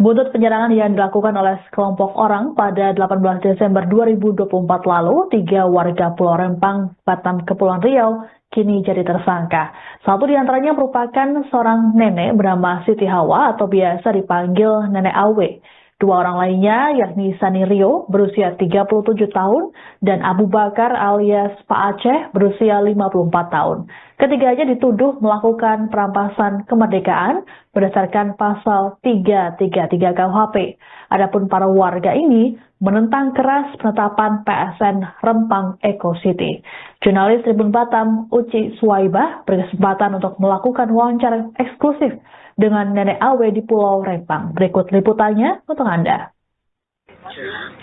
Buntut penyerangan yang dilakukan oleh sekelompok orang pada 18 Desember 2024 lalu, 3 warga Pulau Rempang, Batam, Kepulauan Riau, kini jadi tersangka. Satu di antaranya merupakan seorang nenek bernama Siti Hawa atau biasa dipanggil Nenek Awe. Dua orang lainnya yakni Sani Rio berusia 37 tahun dan Abu Bakar alias Pak Aceh berusia 54 tahun. Ketiganya dituduh melakukan perampasan kemerdekaan berdasarkan pasal 333 KUHP. Adapun para warga ini menentang keras penetapan PSN Rempang Eco City. Jurnalis Tribun Batam Uci Suwaibah berkesempatan untuk melakukan wawancara eksklusif dengan Nenek Awe di Pulau Rempang. Berikut liputannya untuk Anda.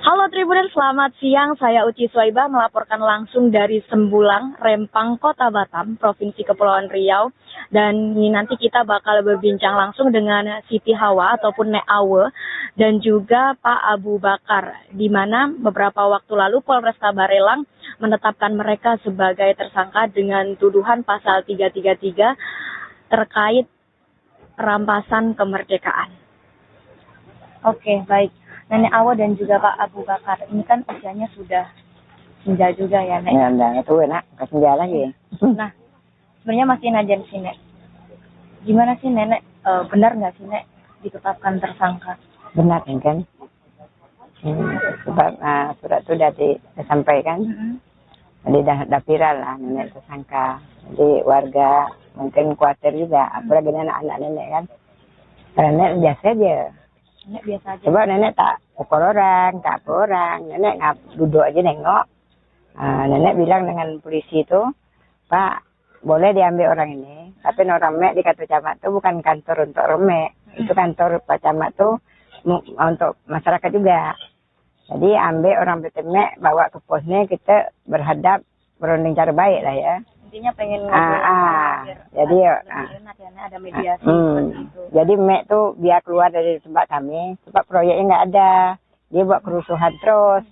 Halo Tribunan, selamat siang. Saya Uci Suwaibah melaporkan langsung dari Sembulang, Rempang, Kota Batam, Provinsi Kepulauan Riau. Dan ini nanti kita bakal berbincang langsung dengan Siti Hawa ataupun Nek Awe dan juga Pak Abu Bakar, di mana beberapa waktu lalu Polresta Barelang menetapkan mereka sebagai tersangka dengan tuduhan pasal 333 terkait perampasan kemerdekaan. Oke, baik. Nenek Awe dan juga Pak Abu Bakar, ini kan usianya sudah senja juga ya, Nek? Ya, udah itu enak, ke senja lagi. Nah, sebenarnya masih najan sih, Nek. Gimana sih, Nenek? Benar nggak sih, Nek, ditetapkan tersangka? Benar kan? Sebab surat itu sudah disampaikan. Jadi dah viral lah nenek tersangka. Jadi warga mungkin khawatir juga, apalagi anak-anak nenek kan. Karena nenek biasa aja. Nenek biasa aja. Coba nenek tak pukul orang, tak apa orang. Nenek duduk aja nengok. Nenek bilang dengan polisi itu, Pak, boleh diambil orang ini. Tapi orang mek di kantor camat itu bukan kantor untuk orang mek. Itu kantor Pak Camat itu untuk masyarakat juga. Jadi ambil orang Betemek, bawa ke posnya, kita berhadap berunding cara baik lah ya. Intinya pengen jadi ada mediasi gitu. Jadi Mek tuh biar keluar dari tempat kami, sebab proyeknya nggak ada. Dia buat kerusuhan terus.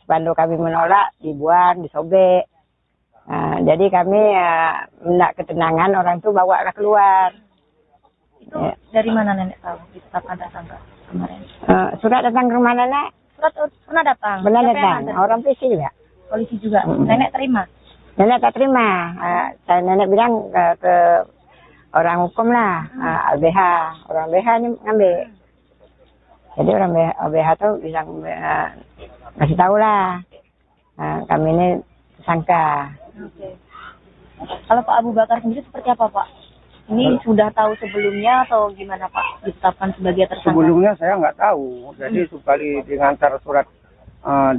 Spanduk kami menolak, dibuang, disobek. Jadi kami nak ketenangan, orang tuh bawa keluar. Itu dari mana Nenek tahu ditetapkan tersangka kemarin? Surat datang ke rumah Nenek. Surat pernah datang? Benar datang. Orang polisi juga. Polisi juga. Nenek terima? Nenek tak terima. Nenek bilang ke orang hukum lah, LBH. Orang LBH ini ngambil. Jadi orang LBH tuh bilang kasih tahu lah. Kami ini tersangka. Oke. Kalau Pak Abu Bakar sendiri seperti apa, Pak? Ini sudah tahu sebelumnya atau gimana, Pak? Ditetapkan sebagai tersangka? Sebelumnya saya nggak tahu. Jadi sekali diantar surat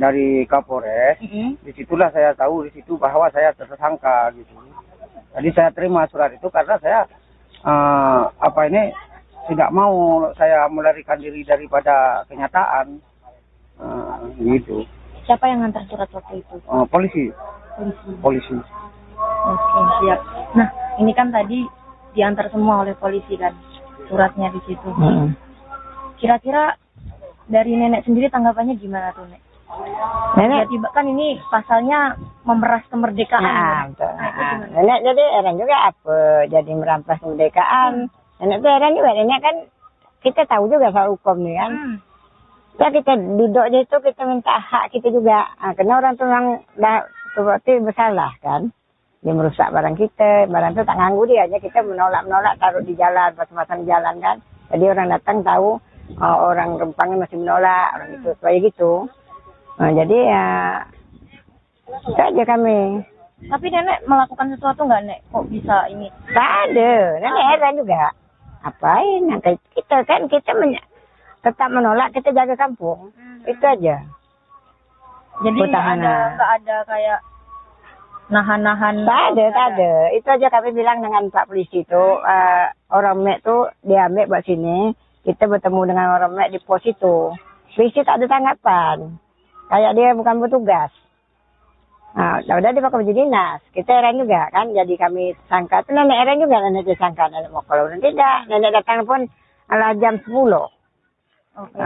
dari Kapolres, disitulah saya tahu di situ bahwa saya tersangka gitu. Jadi saya terima surat itu karena saya tidak mau saya melarikan diri daripada kenyataan gitu. Siapa yang ngantar surat waktu itu? Polisi. Polisi. Oke, siap. Nah, ini kan tadi diantar semua oleh polisi kan suratnya di situ. Kira-kira dari Nenek sendiri tanggapannya gimana tuh, Nek? Nenek tiba kan ini pasalnya memeras kemerdekaan. Betul. Nenek jadi heran juga apa jadi merampas kemerdekaan. Nenek tuh heran juga. Nenek kan kita tahu juga soal hukum nih kan. Ya kita duduk di situ kita minta hak kita juga. Karena orang tuh yang dah berarti bersalah kan. Dia merusak barang kita, barang itu tak nganggu dia aja, kita menolak taruh di jalan, pasang-pasang di jalan kan. Jadi orang datang tahu orang Rempangnya masih menolak, orang itu supaya gitu. Jadi ya itu aja kami. Tapi Nenek melakukan sesuatu nggak, Nek? Kok bisa ini? Tak ada, Nenek heran juga. Apain? Kita kan tetap menolak, kita jaga kampung. Itu aja. Jadi nggak ada kayak nahan-nahan. Tak ada. Itu aja kami bilang dengan Pak Polisi itu, orang Mek tuh diambil buat sini, kita bertemu dengan orang Mek di pos itu. Polisi tak ada tanggapan. Kayak dia bukan petugas. Udah dia pakai baju dinas. Kita heran juga kan, jadi kami sangka. Itu Nenek heran juga, Nenek disangka. Nenek mau kalau tidak, Nenek datang pun ala jam 10. Oke.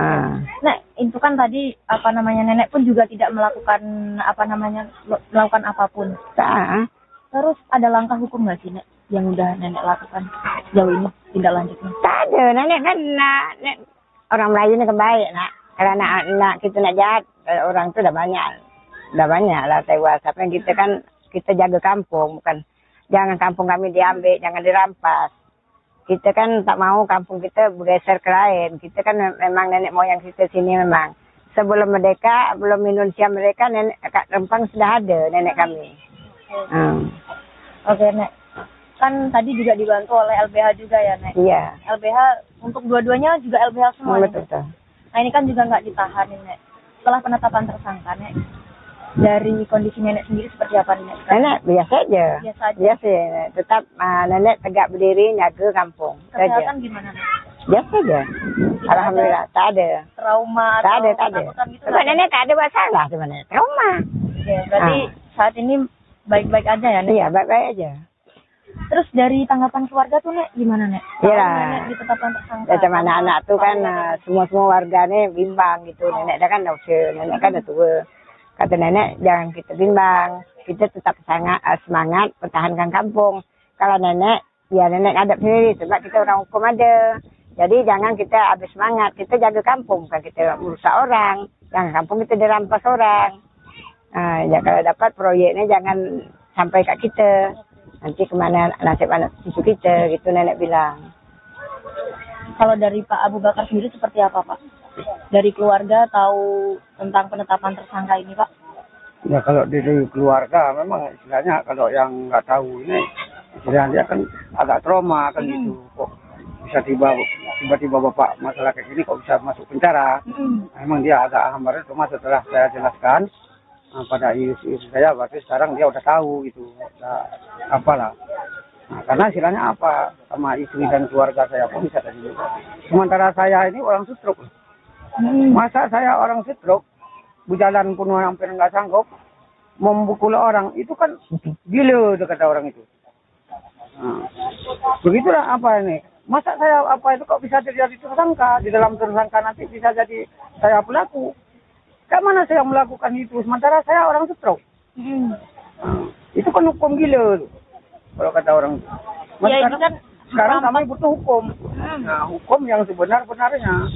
Nek, itu kan tadi Nenek pun juga tidak melakukan melakukan apapun. Terus ada langkah hukum nggak sih, Nek, yang udah Nenek lakukan sejauh ini tindak lanjutnya? Tak ada, Nenek kan orang Melayu ini kan baik nak. Kalau nak kita nak jahat, orang tu dah banyak lah tewas. Tapi kita kan kita jaga kampung, bukan jangan kampung kami diambil, jangan dirampas. Kita kan tak mau kampung kita bergeser ke lain. Kita kan memang nenek moyang kita sini memang. Sebelum merdeka, belum Indonesia mereka, nenek kat Rempang sudah ada nenek kami. Oke, Nek. Kan tadi juga dibantu oleh LBH juga ya, Nek? Iya. LBH untuk dua-duanya juga LBH semua, Nek? Betul. Nah, ini kan juga nggak ditahan, Nek. Setelah penetapan tersangka, Nek, dari kondisi nenek sendiri seperti apa, Nek? Nenek biasa aja. Biasa aja. Nenek. Tetap nenek tegak berdiri, jaga kampung. Kesehatan gimana, Nek? Biasa aja. Alhamdulillah, tak ada. Trauma Tak ada. ketakutan gitu? Sebab nenek tak ada masalah sebenarnya. Trauma. Ya, berarti saat ini baik-baik aja ya, Nek? Iya, baik-baik aja. Terus dari tanggapan keluarga tuh, Nek, gimana, Nek? Iya. Nenek ditetapkan tersangka. Macam anak-anak tuh kan semua warga nih bimbang gitu. Nenek dah kan dah usia, nenek kan dah tua. Kata nenek jangan kita bimbang. Kita tetap semangat pertahankan kampung. Kalau nenek, ya nenek hadap sendiri sebab kita orang hukum ada. Jadi jangan kita habis semangat. Kita jaga kampung, bukan kita merusak orang. Jangan kampung kita dirampas orang. Ya kalau dapat proyeknya jangan sampai kat kita. Nanti kemana nasib anak cucu kita, gitu nenek bilang. Kalau dari Pak Abu Bakar sendiri seperti apa, Pak? Dari keluarga tahu tentang penetapan tersangka ini, Pak? Ya kalau dari keluarga memang istilahnya kalau yang nggak tahu ini istilahnya dia kan agak trauma kan gitu. Kok bisa tiba-tiba bapak masalah kayak gini kok bisa masuk penjara? Memang dia agak hambar. Cuma setelah saya jelaskan pada istri saya, berarti sekarang dia udah tahu gitu, apalah. Nah, karena istilahnya apa, sama istri dan keluarga saya pun bisa tadi. Sementara saya ini orang stroke. Masa saya orang stroke, berjalan pun hampir nggak sanggup, membukul orang, itu kan gila kata orang itu. Nah, begitulah apa ini. Masa saya apa itu kok bisa terjadi tersangka, di dalam tersangka nanti bisa jadi saya pelaku. Kayak mana saya melakukan itu, sementara saya orang stroke. Itu kan hukum gila tuh, kalau kata orang. Ya, itu kan sekarang kami butuh hukum. Nah, hukum yang sebenar-benarnya.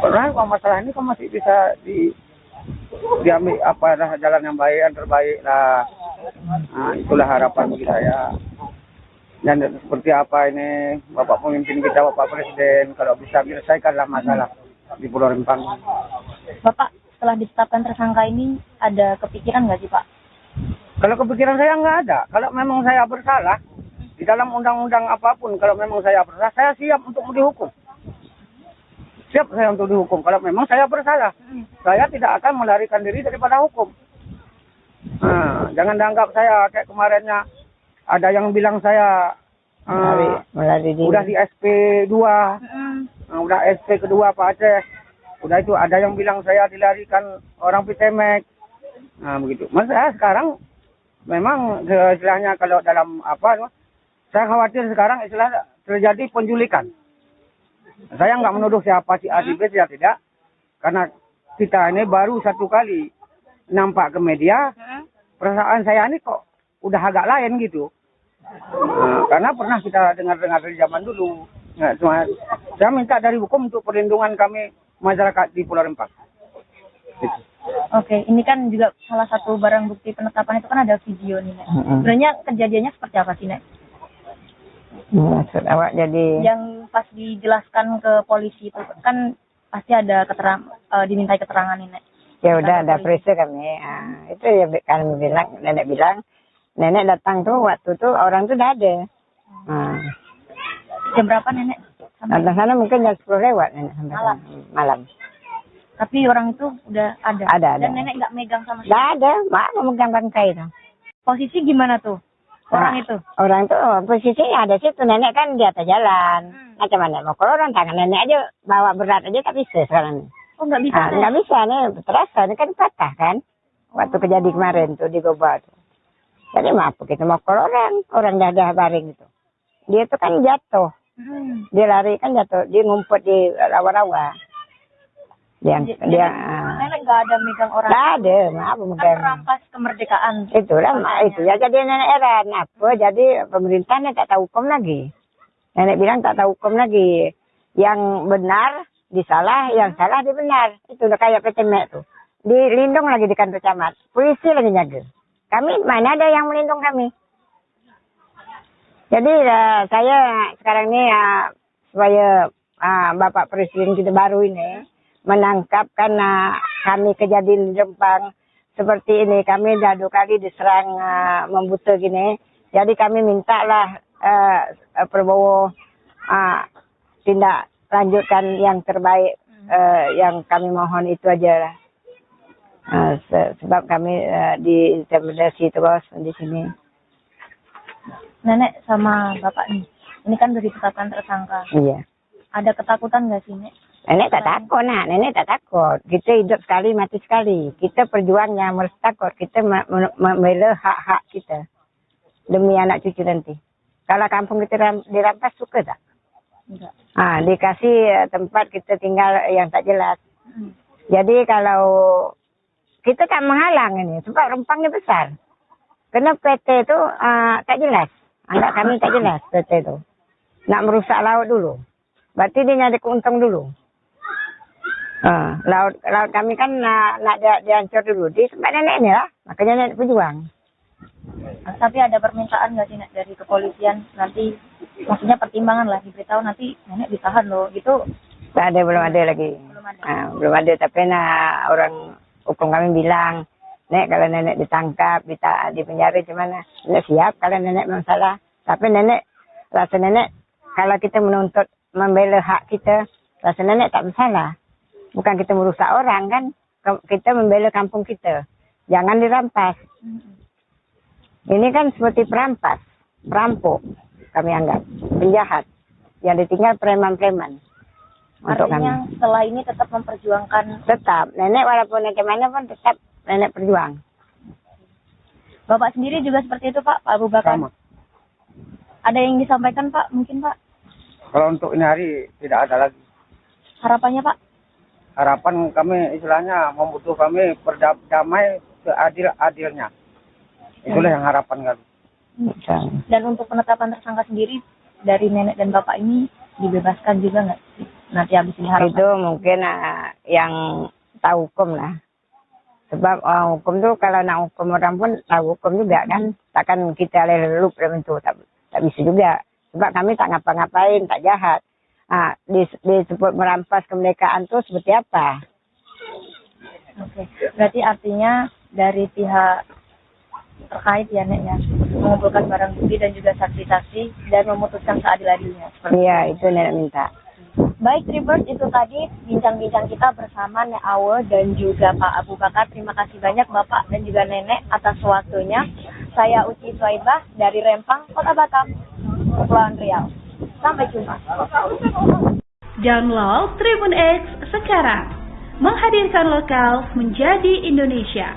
Karena kalau masalah ini kan masih bisa diambil apa jalan yang baik, yang terbaik lah. Nah, itulah harapan bagi saya. Dan seperti apa ini, Bapak pemimpin kita, Bapak Presiden, kalau bisa menyelesaikanlah masalah di Pulau Rempang. Bapak, setelah ditetapkan tersangka ini, ada kepikiran nggak sih, Pak? Kalau kepikiran saya nggak ada. Kalau memang saya bersalah, di dalam undang-undang apapun, kalau memang saya bersalah, saya siap untuk dihukum. Siap saya untuk dihukum. Kalau memang saya bersalah, saya tidak akan melarikan diri daripada hukum. Nah, jangan dianggap saya kayak kemarinnya, ada yang bilang saya udah di SP2, udah SP kedua Pak Aceh. Udah itu ada yang bilang saya dilarikan orang Pitemek. Nah begitu. Mas saya sekarang memang istilahnya kalau dalam apa, saya khawatir sekarang istilah terjadi penculikan. Saya nggak menuduh siapa si A si B, ya tidak. Karena kita ini baru satu kali nampak ke media, perasaan saya ini kok udah agak lain gitu. Nah, karena pernah kita dengar-dengar dari zaman dulu. Nah, cuma saya minta dari hukum untuk perlindungan kami masyarakat di Pulau Rempang. Oke, ini kan juga salah satu barang bukti penetapan itu kan ada video nih, Nek. Sebenarnya kejadiannya seperti apa sih, Nek? Maksud awak jadi yang pas dijelaskan ke polisi itu kan pasti ada dimintai keterangan ini, Nek. Ya udah ada periksa kami. Itu ya kan nenek bilang nenek datang tuh waktu tuh orang tuh udah ada. Jam berapa nenek? Datang sana mungkin jam 10 lewat nenek sampai malam. Tapi orang itu udah ada. Ada. Dan nenek nggak megang sama sekali. Nggak ada, mak memegang bangkai itu. Posisi gimana tuh orang itu? Orang tuh posisinya ada situ, nenek kan di atas jalan. Macam mana mau kalau orang tangan nenek aja bawa berat aja tak bisa sekarang. Oh nggak bisa? Nggak bisa nih, terasa ini kan patah kan. Waktu kejadian kemarin tuh di Goba tuh. Jadi maaf kita mau kalau orang dah baring gitu. Dia tuh kan jatuh. Dia lari kan jatuh, dia ngumpet di rawa-rawa. Nenek nggak ada megang orang. Nggak ada, maaf megang. Kan merampas kemerdekaan. Itulah, itu ya jadi nenek heran. Apa jadi pemerintahnya tak tahu hukum lagi. Nenek bilang tak tahu hukum lagi. Yang benar disalah, yang salah dia benar. Itu udah kayak PT Mek tuh. Dilindung lagi di kantor camat. Polisi lagi jaga. Kami, mana ada yang melindung kami. Jadi saya sekarang ini supaya Bapak Presiden kita baru ini menangkap karena kami kejadian di Rempang seperti ini. Kami dah 2 kali diserang membuta gini. Jadi kami mintalah Prabowo tindak lanjutkan yang terbaik. Yang kami mohon itu aja lah. Sebab kami diintimidasi terus di sini. Nenek sama bapak nih, ini kan udah ditetapkan tersangka. Iya. Ada ketakutan nggak sih, Nek? Nenek tak takut, nenek tak takut. Kita hidup sekali, mati sekali. Kita perjuangnya harus takut. Kita membela hak-hak kita demi anak cucu nanti. Kalau kampung kita dirampas, suka tak? Enggak. Dikasih tempat kita tinggal yang tak jelas. Jadi kalau kita tak menghalang ini, sebab Rempangnya besar. Karena PT itu tak jelas. Anggap kami tak jelas PT itu. Nak merusak laut dulu. Berarti dia nyari keuntung dulu. Laut kami kan nak dihancur dulu. Di tempat nenek ini lah. Makanya nenek berjuang. Tapi ada permintaan nggak sih, Nek, dari kepolisian? Nanti, maksudnya pertimbangan lah, diberitahu nanti nenek ditahan loh. Gitu. Tak ada, belum ada lagi. Belum ada. Belum ada. Tapi orang hukum kami bilang, Nek, kalau nenek ditangkap, di penjara gimana? Nenek siap kalau nenek memang salah. Tapi nenek, rasa nenek, kalau kita menuntut membela hak kita, rasa nenek tak bersalah. Bukan kita merusak orang kan, kita membela kampung kita. Jangan dirampas. Ini kan seperti perampas, perampok, kami anggap. Penjahat, yang ditinggal preman-preman. Artinya setelah ini tetap memperjuangkan. Tetap, nenek walaupun nenek mana pun tetap nenek perjuang. Bapak sendiri juga seperti itu, Pak Abu Bakar? Sama. Ada yang disampaikan, Pak? Mungkin, Pak? Kalau untuk ini hari tidak ada lagi. Harapannya, Pak? Harapan kami istilahnya membutuh kami berdamai seadil-adilnya. Itulah yang harapan kami. Dan untuk penetapan tersangka sendiri dari nenek dan bapak ini dibebaskan juga nggak sih? Nanti habis ini harapan. Itu mungkin yang tahu hukum lah. Sebab hukum tuh kalau nak hukum orang pun tahu hukum juga kan. Takkan kita lelup dalam itu. Tak bisa juga. Sebab kami tak ngapa-ngapain, tak jahat. Disebut merampas kemerdekaan tuh seperti apa? Oke. Berarti artinya dari pihak terkait ya, Nek, ya, mengumpulkan barang bukti dan juga saksi-saksi dan memutuskan seadil-adilnya. Iya, itu nenek minta. Baik, Tribers, itu tadi bincang-bincang kita bersama Nek Awe dan juga Pak Abu Bakar. Terima kasih banyak Bapak dan juga Nenek atas waktunya. Saya Uci Swaibah dari Rempang, Kota Batam, Kepulauan Riau. Sampai jumpa. Download Tribun X sekarang. Menghadirkan lokal menjadi Indonesia.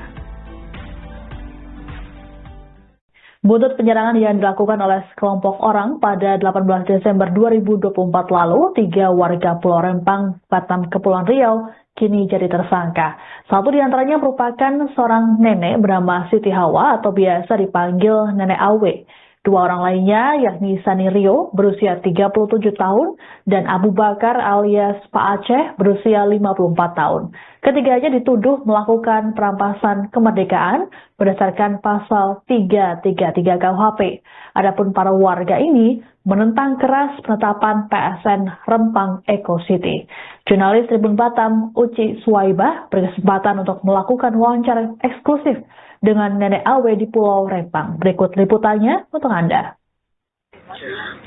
Buntut penyerangan yang dilakukan oleh sekelompok orang pada 18 Desember 2024 lalu, 3 warga Pulau Rempang, Batam, Kepulauan Riau, kini jadi tersangka. Satu di antaranya merupakan seorang nenek bernama Siti Hawa atau biasa dipanggil Nenek Awe. 2 orang lainnya yakni Sani Rio berusia 37 tahun dan Abu Bakar alias Pak Aceh berusia 54 tahun. Ketiganya dituduh melakukan perampasan kemerdekaan berdasarkan pasal 333 KUHP. Adapun para warga ini menentang keras penetapan PSN Rempang Eco City. Jurnalis Tribun Batam Uci Swaibah berkesempatan untuk melakukan wawancara eksklusif dengan Nenek Awe di Pulau Rempang. Berikut liputannya untuk Anda.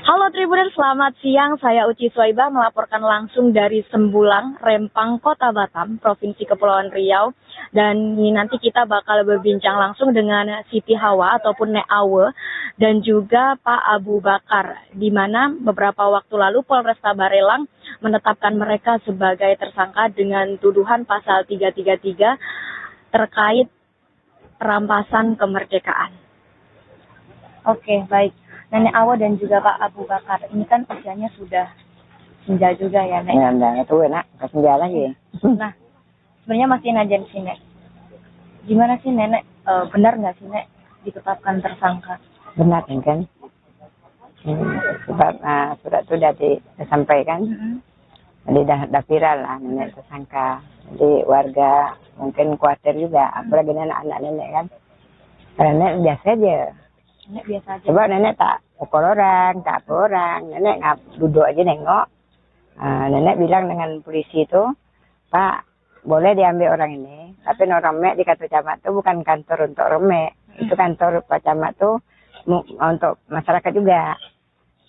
Halo Tribuners, selamat siang. Saya Uci Swaibah melaporkan langsung dari Sembulang, Rempang, Kota Batam, Provinsi Kepulauan Riau. Dan ini nanti kita bakal berbincang langsung dengan Siti Hawa ataupun Nek Awe dan juga Pak Abu Bakar, di mana beberapa waktu lalu Polresta Barelang menetapkan mereka sebagai tersangka dengan tuduhan pasal 333 terkait perampasan kemerdekaan. Oke, baik. Nenek Awe dan juga Pak Abu Bakar, ini kan usianya sudah senja juga ya, Nek? Ya, udah tua, Nak. Senja lagi. Nah, sebenarnya masih najan sih, Nek. Gimana sih, Nenek? Benar nggak sih, Nek, ditetapkan tersangka? Benar, kan? Sebab surat itu sudah disampaikan. Jadi dah viral lah nenek tersangka. Jadi warga mungkin khawatir juga, apalagi anak-anak nenek kan. Karena nenek biasa aja. Nenek biasa aja. Coba nenek tak pukul orang, tak apa orang. Nenek duduk aja nengok. Nenek bilang dengan polisi itu, Pak, boleh diambil orang ini. Tapi orang mek di kantor camat itu bukan kantor untuk orang mek. Itu kantor Pak Camat tuh untuk masyarakat juga.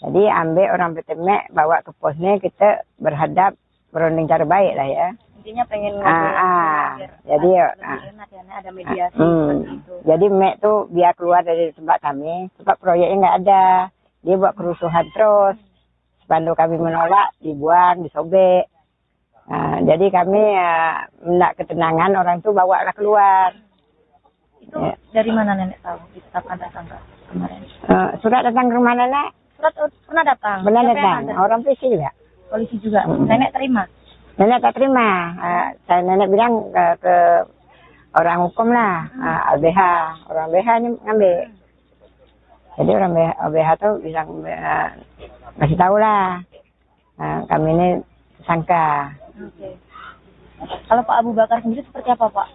Jadi ambil orang Betemek, bawa ke posnya, kita berhadap berunding cara baik lah ya. Intinya pengen jadi ada mediasi seperti itu. Jadi Mek tuh biar keluar dari tempat kami, sebab proyeknya nggak ada. Dia buat kerusuhan terus. Spanduk kami menolak, dibuang, disobek. Jadi kami nak ketenangan orang tuh bawa lah keluar. Itu dari mana nenek tahu ditetapkan tersangka kemarin? Surat datang ke rumah nenek. Surat pernah datang? Benar datang. Orang polisi juga. Polisi juga. Nenek terima? Nenek tak terima. Saya nenek bilang ke orang hukum lah, LBH. Orang LBH ini ngambil. Jadi orang LBH tuh bilang kasih tahu lah. Kami ini tersangka. Oke. Kalau Pak Abu Bakar sendiri seperti apa Pak?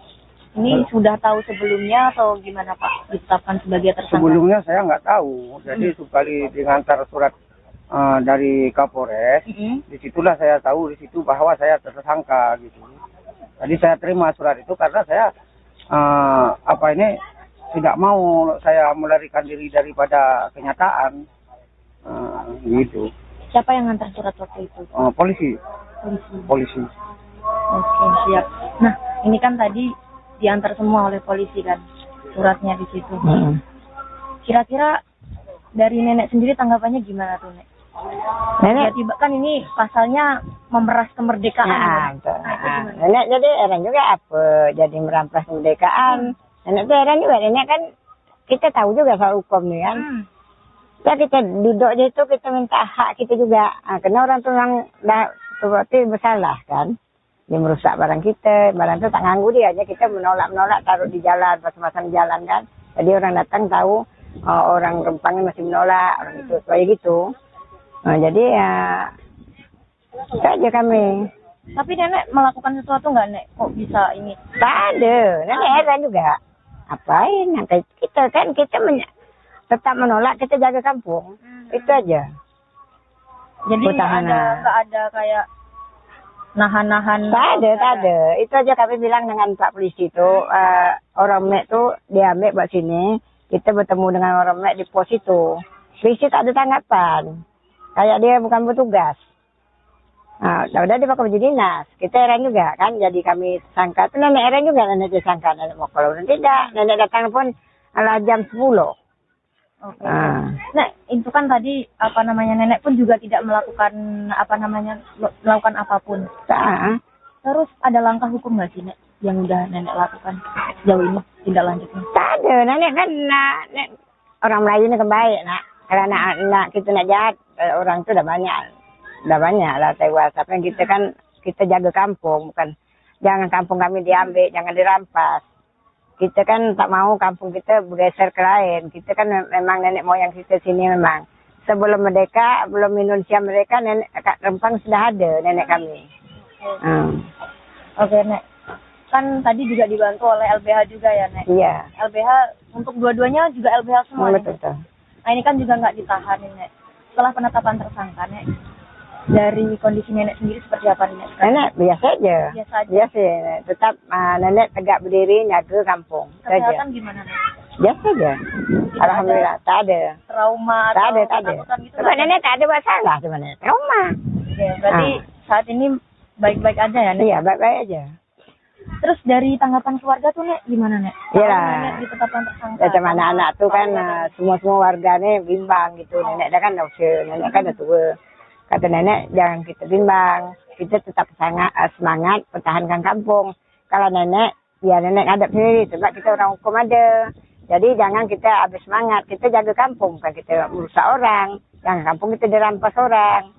Ini sudah tahu sebelumnya atau gimana Pak ditetapkan sebagai tersangka? Sebelumnya saya nggak tahu. Jadi sekali diantar surat dari Kapolres, disitulah saya tahu di situ bahwa saya tersangka gitu. Jadi saya terima surat itu karena saya tidak mau saya melarikan diri daripada kenyataan gitu. Siapa yang ngantar surat waktu itu? Polisi. Polisi. Oke, siap. Nah, ini kan tadi diantar semua oleh polisi kan suratnya di situ. Kira-kira dari nenek sendiri tanggapannya gimana tuh Nek? Nenek tiba kan ini pasalnya memeras kemerdekaan. Nenek jadi heran juga apa jadi merampas kemerdekaan. Nenek tuh heran juga. Nenek kan kita tahu juga soal hukum nih kan. Ya kita duduk di situ kita minta hak kita juga. Karena orang tuh yang berarti bersalah kan. Dia merusak barang kita, barang itu tak nganggu dia aja, kita menolak taruh di jalan, pasang-pasang jalan kan. Jadi orang datang tahu orang Rempangnya masih menolak, orang itu supaya gitu. Jadi ya itu aja kami. Tapi nenek melakukan sesuatu nggak Nek? Kok bisa ini? Tak ada, nenek heran juga. Apain? Kita kan tetap menolak, kita jaga kampung, itu aja. Jadi nggak ada kayak nahan-nahan. Tak ada. Itu aja kami bilang dengan Pak Polisi itu, orang Mek tuh diambil buat sini, kita bertemu dengan orang Mek di pos itu. Polisi tak ada tanggapan, kayak dia bukan bertugas. Udah dia pakai baju dinas, kita heran juga kan, jadi kami sangka, itu nenek heran juga, nenek disangka, nenek mau kalau tidak, nenek datang pun jam 10. Oke. Nah, itu kan tadi nenek pun juga tidak melakukan melakukan apapun. Terus ada langkah hukum nggak sih Nek yang udah nenek lakukan sejauh ini tindak lanjutnya? Tak ada, nenek kan orang Melayu ini kebaik nak. Kalau anak kita nak jahat, orang itu udah banyak lah tewas. Tapi kita kan kita jaga kampung, bukan jangan kampung kami diambil, jangan dirampas. Kita kan tak mau kampung kita bergeser ke lain. Kita kan memang nenek moyang kita sini memang. Sebelum merdeka, belum Indonesia mereka, nenek Rempang sudah ada nenek kami. Oke Nek. Kan tadi juga dibantu oleh LBH juga ya Nek? Iya. LBH untuk dua-duanya juga LBH semua. Betul. Nah ini kan juga nggak ditahan Nek. Setelah penetapan tersangka Nek, dari kondisi nenek sendiri seperti apa Nek? Nenek biasa aja. Biasa. Tetap nenek tegak berdiri jaga kampung. Kesehatan gimana Nek? Biasa aja. Alhamdulillah tak ada. Trauma tak ada. Gitu, sebab nenek tak ada masalah sebenarnya. Trauma. Oke, berarti saat ini baik-baik aja ya Nek? Iya, baik-baik aja. Terus dari tanggapan keluarga tuh Nek gimana Nek? Iya. Nenek ditetapkan tersangka. Macam anak-anak tuh kan semua warga nih bimbang gitu. Nenek dah kan dah usia, nenek kan dah tua. Kata nenek jangan kita bimbang, kita tetap semangat pertahankan kampung. Kalau nenek, ya nenek ngadap sendiri, sebab kita orang hukum ada. Jadi jangan kita habis semangat, kita jaga kampung, bukan kita merusak orang. Jangan kampung kita dirampas orang.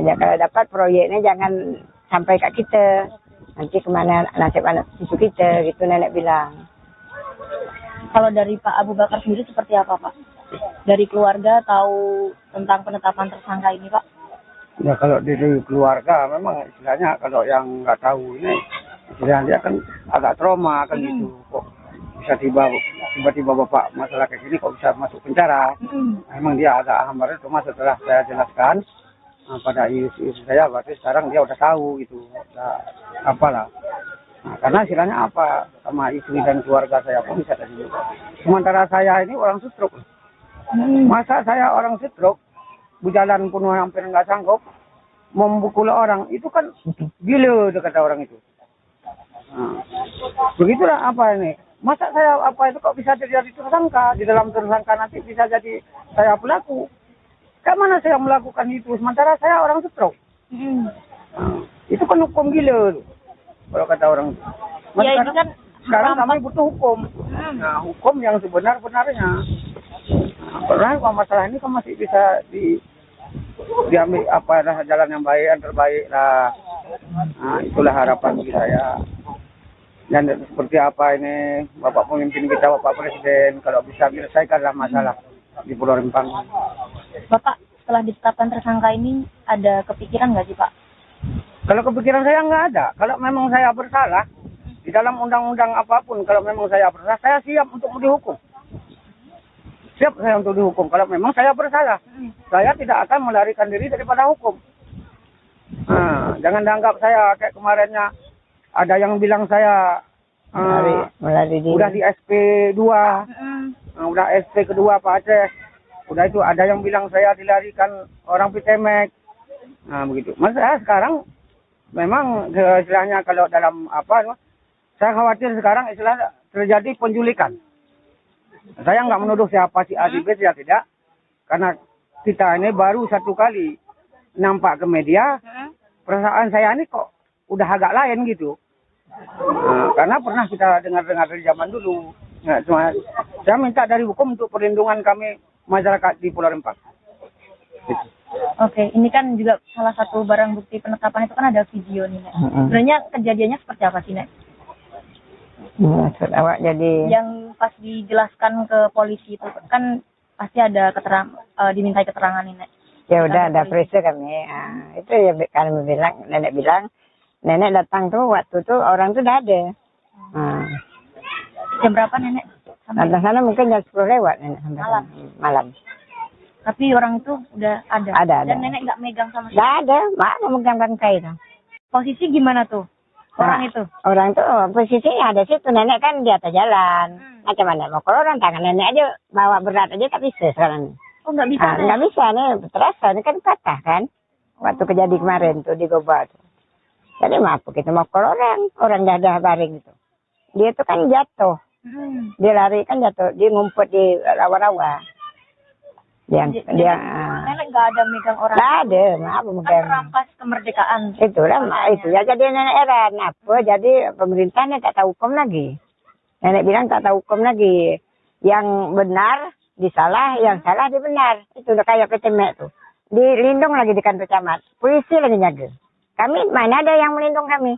Ya kalau dapat proyeknya jangan sampai kat kita. Nanti kemana nasib anak cucu kita, gitu nenek bilang. Kalau dari Pak Abu Bakar sendiri seperti apa Pak? Dari keluarga tahu tentang penetapan tersangka ini Pak? Ya kalau dari keluarga memang istilahnya kalau yang nggak tahu ini istilahnya dia kan agak trauma kan gitu. Kok bisa tiba-tiba bapak masalah kayak gini kok bisa masuk penjara. Memang dia agak hambar. Cuma setelah saya jelaskan pada istri saya, berarti sekarang dia udah tahu gitu. Udah apalah. Nah, karena istilahnya apa sama istri dan keluarga saya pun bisa tadi. Sementara saya ini orang stroke. Masa saya orang stroke berjalan pun hampir nggak sanggup, membukul orang itu kan gila kata orang itu. Nah, begitulah apa ini. Masa saya apa itu kok bisa terjadi tersangka, di dalam tersangka nanti bisa jadi saya pelaku. Kayak mana saya melakukan itu sementara saya orang stroke. Nah, itu kan hukum gila kalau kata orang. Ya ini kan sekarang kami butuh hukum. Nah, hukum yang sebenar-benarnya. Karena masalah ini kan masih bisa diambil apa jalan yang baik, yang terbaik lah. Nah, itulah harapan bagi saya. Dan seperti apa ini Bapak pemimpin kita, Bapak Presiden, kalau bisa menyelesaikanlah masalah di Pulau Rempang. Bapak setelah ditetapkan tersangka ini ada kepikiran nggak sih Pak? Kalau kepikiran saya nggak ada. Kalau memang saya bersalah di dalam undang-undang apapun, kalau memang saya bersalah, saya siap untuk dihukum. Siap saya untuk dihukum. Kalau memang saya bersalah, saya tidak akan melarikan diri daripada hukum. Nah, jangan dianggap saya kayak kemarinnya ada yang bilang saya udah di SP2, udah SP kedua Pak Aceh. Udah itu ada yang bilang saya dilarikan orang Pitemek. Nah begitu. Mas saya sekarang memang istilahnya kalau dalam apa, saya khawatir sekarang istilah terjadi penculikan. Saya nggak menuduh siapa si A si B, ya tidak. Karena kita ini baru satu kali nampak ke media, perasaan saya ini kok udah agak lain gitu. Nah, karena pernah kita dengar-dengar dari zaman dulu. Nah, cuma saya minta dari hukum untuk perlindungan kami masyarakat di Pulau Rempang. Oke, ini kan juga salah satu barang bukti penetapan itu kan ada video nih, Nek. Sebenarnya kejadiannya seperti apa sih, Nek? Awak jadi Yang pas dijelaskan ke polisi itu kan pasti ada dimintai keterangan ini, Nek. ya udah ada periksa kami. Itu ya kami bilang, nenek bilang, nenek datang tuh waktu tuh orang tuh udah ada. Jam berapa Nenek? Datang sana mungkin jam 10 lewat nenek sampai malam. Tapi orang itu udah ada. Ada. Dan Nenek nggak megang sama sekali. Nggak ada, mana megang bangkai itu. Posisi gimana tuh orang itu? Orang tuh posisinya ada situ, nenek kan di atas jalan. Macam mana mau kalau orang tangan nenek aja bawa berat aja tak bisa sekarang. Oh nggak bisa? Nggak bisa nih, terasa ini kan patah kan. Waktu kejadian kemarin tuh di Goba tuh. Jadi maaf kita mau kalau orang dadah baring gitu. Dia tuh kan jatuh. Dia lari kan jatuh, dia ngumpet di rawa-rawa. Nenek nggak ada megang orang. Nggak ada, maaf Kan megang. merampas kemerdekaan. Itulah, itu ya jadi nenek heran. Apa? Jadi pemerintahnya tak tahu hukum lagi. Nenek bilang tak tahu hukum lagi. Yang benar disalah, yang salah dibenar. Itu udah kayak Pitemek tuh. Dilindung lagi di kantor camat. Polisi lagi jaga. Kami mana ada yang melindung kami.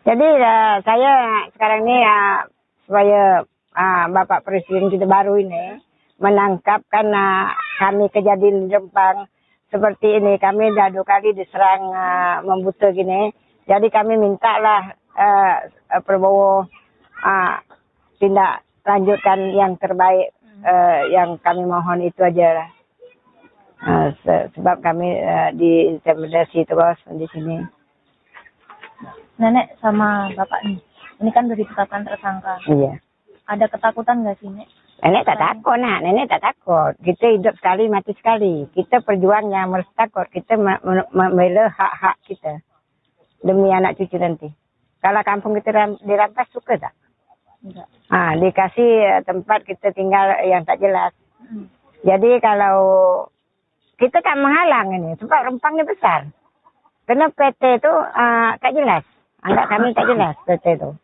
Jadi saya sekarang ini supaya Bapak Presiden kita baru ini menangkap karena kami kejadian di Rempang seperti ini. Kami dah 2 kali diserang membuta gini. Jadi kami mintalah Prabowo tindak lanjutkan yang terbaik. Yang kami mohon itu aja lah. Sebab kami diintimidasi terus di sini. Nenek sama Bapak nih, ini kan dari ditetapkan tersangka. Iya. Ada ketakutan nggak sih, Nek? Nenek tak takut, nenek tak takut. Kita hidup sekali, mati sekali. Kita perjuangnya harus takut. Kita membela hak-hak kita demi anak cucu nanti. Kalau kampung kita dirampas, suka tak? Enggak. Dikasih tempat kita tinggal yang tak jelas. Jadi kalau kita tak menghalang ini, sebab Rempang ini besar. Karena PT itu tak jelas. Anggap kami tak jelas PT itu.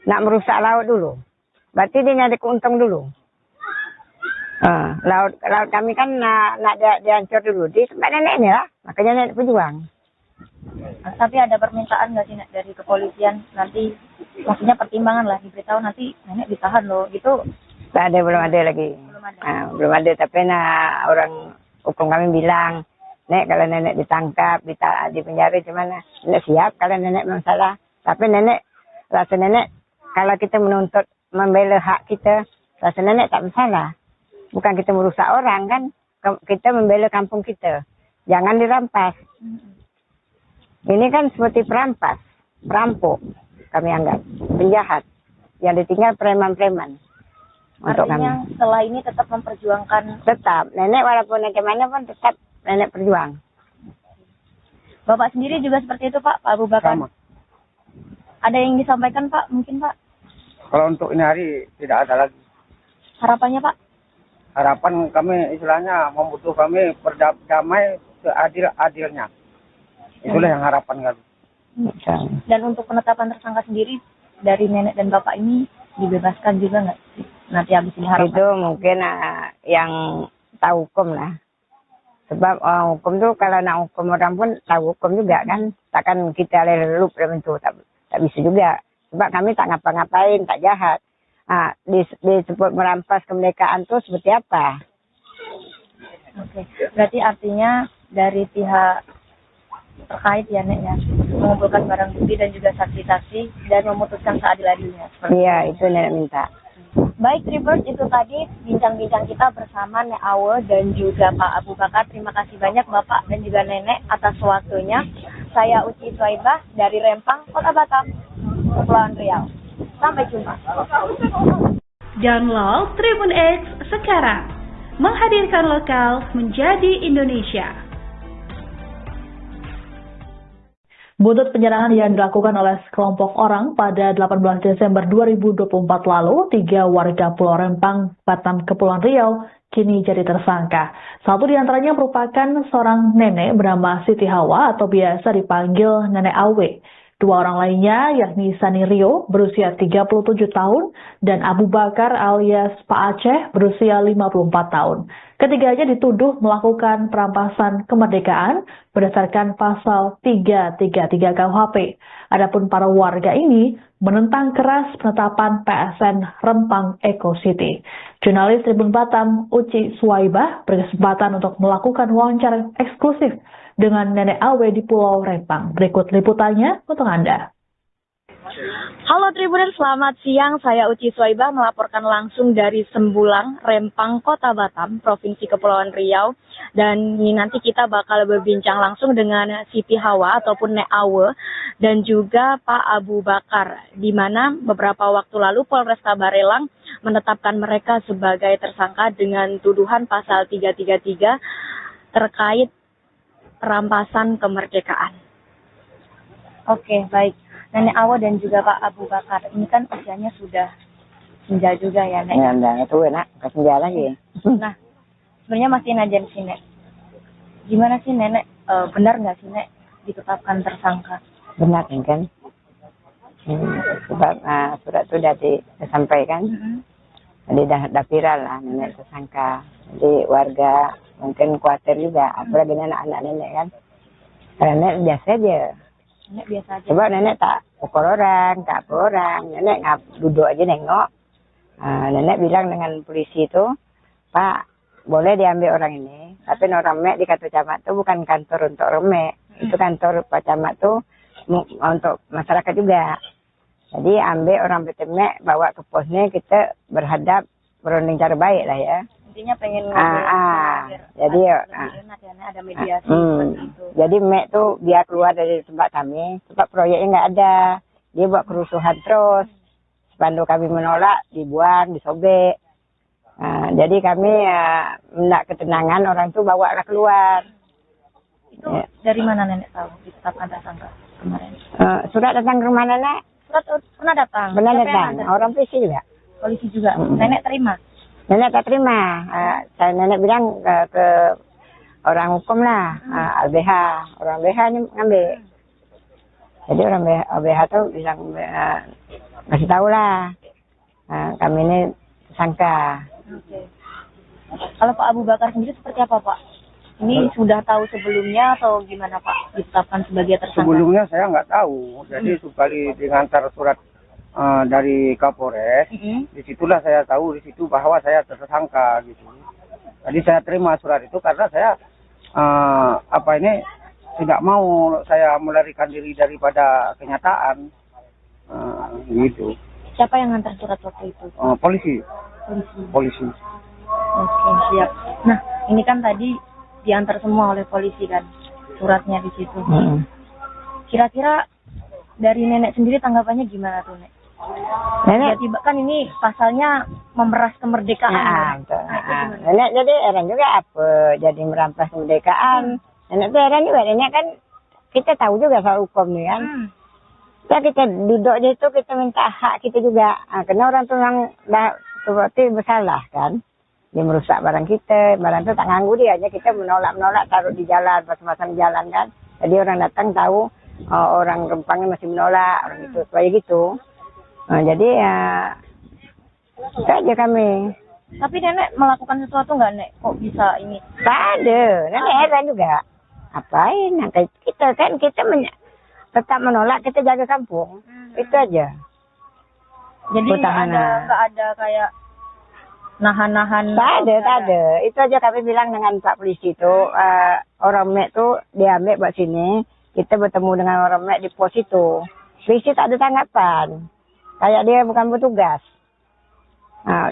Nak merusak laut dulu. Berarti dia nyari keuntung dulu. Laut kami kan nak dihancur dulu. Di tempat nenek ini lah. Makanya nenek berjuang. Tapi ada permintaan nggak sih, Nek, dari kepolisian? Nanti, maksudnya pertimbangan lah. Diberitahu nanti nenek ditahan loh. Gitu. Tak ada, belum ada lagi. Belum ada. Belum ada. Tapi orang hukum kami bilang, Nek kalau nenek ditangkap, di penjara gimana? Nenek siap kalau nenek memang salah. Tapi nenek, rasa nenek kalau kita menuntut membela hak kita, rasa nenek tak masalah. Bukan kita merusak orang kan, kita membela kampung kita. Jangan dirampas. Ini kan seperti perampas, perampok kami anggap, penjahat. Yang ditinggal preman-preman. Artinya setelah ini tetap memperjuangkan. Tetap, nenek walaupun bagaimana pun tetap nenek perjuang. Bapak sendiri juga seperti itu Pak Abu Bakar? Sama. Ada yang disampaikan Pak, mungkin Pak? Kalau untuk ini hari tidak ada lagi. Harapannya Pak? Harapan kami istilahnya membutuh kami berdamai seadil-adilnya. Itulah yang harapan kami. Dan untuk penetapan tersangka sendiri dari nenek dan bapak ini dibebaskan juga nggak sih? Nanti habis ini harapan. Itu mungkin yang tahu hukum lah. Sebab hukum tuh kalau nak hukum orang pun tahu hukum juga kan. Takkan kita lelup dalam itu. Tak bisa juga. Sebab kami tak ngapa-ngapain, tak jahat. Disebut merampas kemerdekaan tuh seperti apa? Oke. Berarti artinya dari pihak terkait ya Nek ya, mengumpulkan barang bukti dan juga saksi-saksi dan memutuskan seadil-adilnya. Iya, itu nenek minta. Baik Tribers, itu tadi bincang-bincang kita bersama Nek Awe dan juga Pak Abu Bakar. Terima kasih banyak Bapak dan juga Nenek atas waktunya. Saya Uci Suwaibah dari Rempang, Kota Batam, Kepulauan Riau. Sampai jumpa. Download Tribun X sekarang. Menghadirkan lokal menjadi Indonesia. Buntut penyerangan yang dilakukan oleh sekelompok orang pada 18 Desember 2024 lalu, 3 warga Pulau Rempang, Batam, Kepulauan Riau, kini jadi tersangka. Satu di antaranya merupakan seorang nenek bernama Siti Hawa atau biasa dipanggil Nenek Awe. 2 orang lainnya yakni Sani Rio berusia 37 tahun dan Abu Bakar alias Pak Aceh berusia 54 tahun. Ketiganya dituduh melakukan perampasan kemerdekaan berdasarkan pasal 333 KUHP. Adapun para warga ini menentang keras penetapan PSN Rempang Eco City. Jurnalis Tribun Batam Uci Suwaibah berkesempatan untuk melakukan wawancara eksklusif dengan Nenek Awe di Pulau Rempang. Berikut liputannya untuk Anda. Halo Tribuner, selamat siang. Saya Uci Suwaibah melaporkan langsung dari Sembulang, Rempang, Kota Batam, Provinsi Kepulauan Riau. Dan ini nanti kita bakal berbincang langsung dengan Siti Hawa ataupun Nek Awe dan juga Pak Abu Bakar. Di mana beberapa waktu lalu Polresta Barelang menetapkan mereka sebagai tersangka dengan tuduhan pasal 333 terkait perampasan kemerdekaan. Oke, baik. Nenek Awe dan juga Pak Abu Bakar, ini kan usianya sudah senja juga ya, Nek? Ya, udah tua nak, ke senja lagi. Nah, sebenarnya masih najan sih, Nek. Gimana sih, Nenek? Benar nggak sih, Nek, ditetapkan tersangka? Benar kan? Sebab surat itu sudah disampaikan. Jadi dah viral lah nenek tersangka. Jadi warga mungkin khawatir juga, apalagi anak-anak nenek kan. Karena nenek biasa aja. Nenek biasa aja. Sebab nenek tak pukul orang, tak apa orang. Nenek duduk aja nengok. Nenek bilang dengan polisi itu, Pak, boleh diambil orang ini. Tapi orang mek di kantor camat itu bukan kantor untuk orang mek. Itu kantor Pak Camat itu untuk masyarakat juga. Jadi ambil orang betemek, bawa ke posnya, kita berhadap berunding cara baik lah ya. Intinya pengen jadi ada mediasi seperti itu. Jadi mek tuh biar keluar dari tempat kami, tempat proyeknya nggak ada. Dia buat kerusuhan terus. Spanduk kami menolak, dibuang, disobek. Jadi kami hendak ketenangan, orang tuh bawa lah keluar. Itu dari mana nenek tahu ditetapkan tersangka kemarin? Surat datang ke rumah nenek. Surat pernah datang? Benar datang. Orang polisi juga. Polisi juga. Nenek terima? Nenek tak terima. Nenek bilang ke orang hukum lah, LBH. Orang LBH ini ngambil. Jadi orang LBH tuh bilang kasih tahu lah. Kami ini tersangka. Oke. Kalau Pak Abu Bakar sendiri seperti apa Pak? Ini sudah tahu sebelumnya atau gimana Pak ditetapkan sebagai tersangka? Sebelumnya saya nggak tahu. Jadi sekali diantar surat dari Kapolres, disitulah saya tahu di situ bahwa saya tersangka gitu. Jadi saya terima surat itu karena saya tidak mau saya melarikan diri daripada kenyataan. Gitu. Siapa yang ngantar surat waktu itu? Polisi. Polisi. Oke, siap. Nah, ini kan tadi diantar semua oleh polisi kan, suratnya di situ. Kira-kira dari nenek sendiri tanggapannya gimana tuh, Nek? Nenek Tiba kan ini pasalnya memeras kemerdekaan. Nenek jadi heran juga apa jadi merampas kemerdekaan. Nenek tuh heran juga, nenek kan kita tahu juga soal hukum nih kan. Ya kita duduk di itu kita minta hak kita juga. Karena orang tuh yang berarti bersalah kan. Dia merusak barang kita, barang itu tak nganggu dia aja, kita menolak taruh di jalan, pasang-pasang jalan kan. Jadi orang datang tahu orang Rempangnya masih menolak, orang itu supaya gitu. Jadi ya itu aja kami. Tapi nenek melakukan sesuatu nggak, Nek? Kok bisa ini? Tak ada, nenek heran juga. Apain? Kita kan tetap menolak, kita jaga kampung, itu aja. Jadi nggak ada kayak nahan-nahan. Tak ada. Itu aja kami bilang dengan Pak Polisi itu, orang Mek tuh diambil buat sini, kita bertemu dengan orang Mek di pos itu. Polisi tak ada tanggapan, kayak dia bukan bertugas.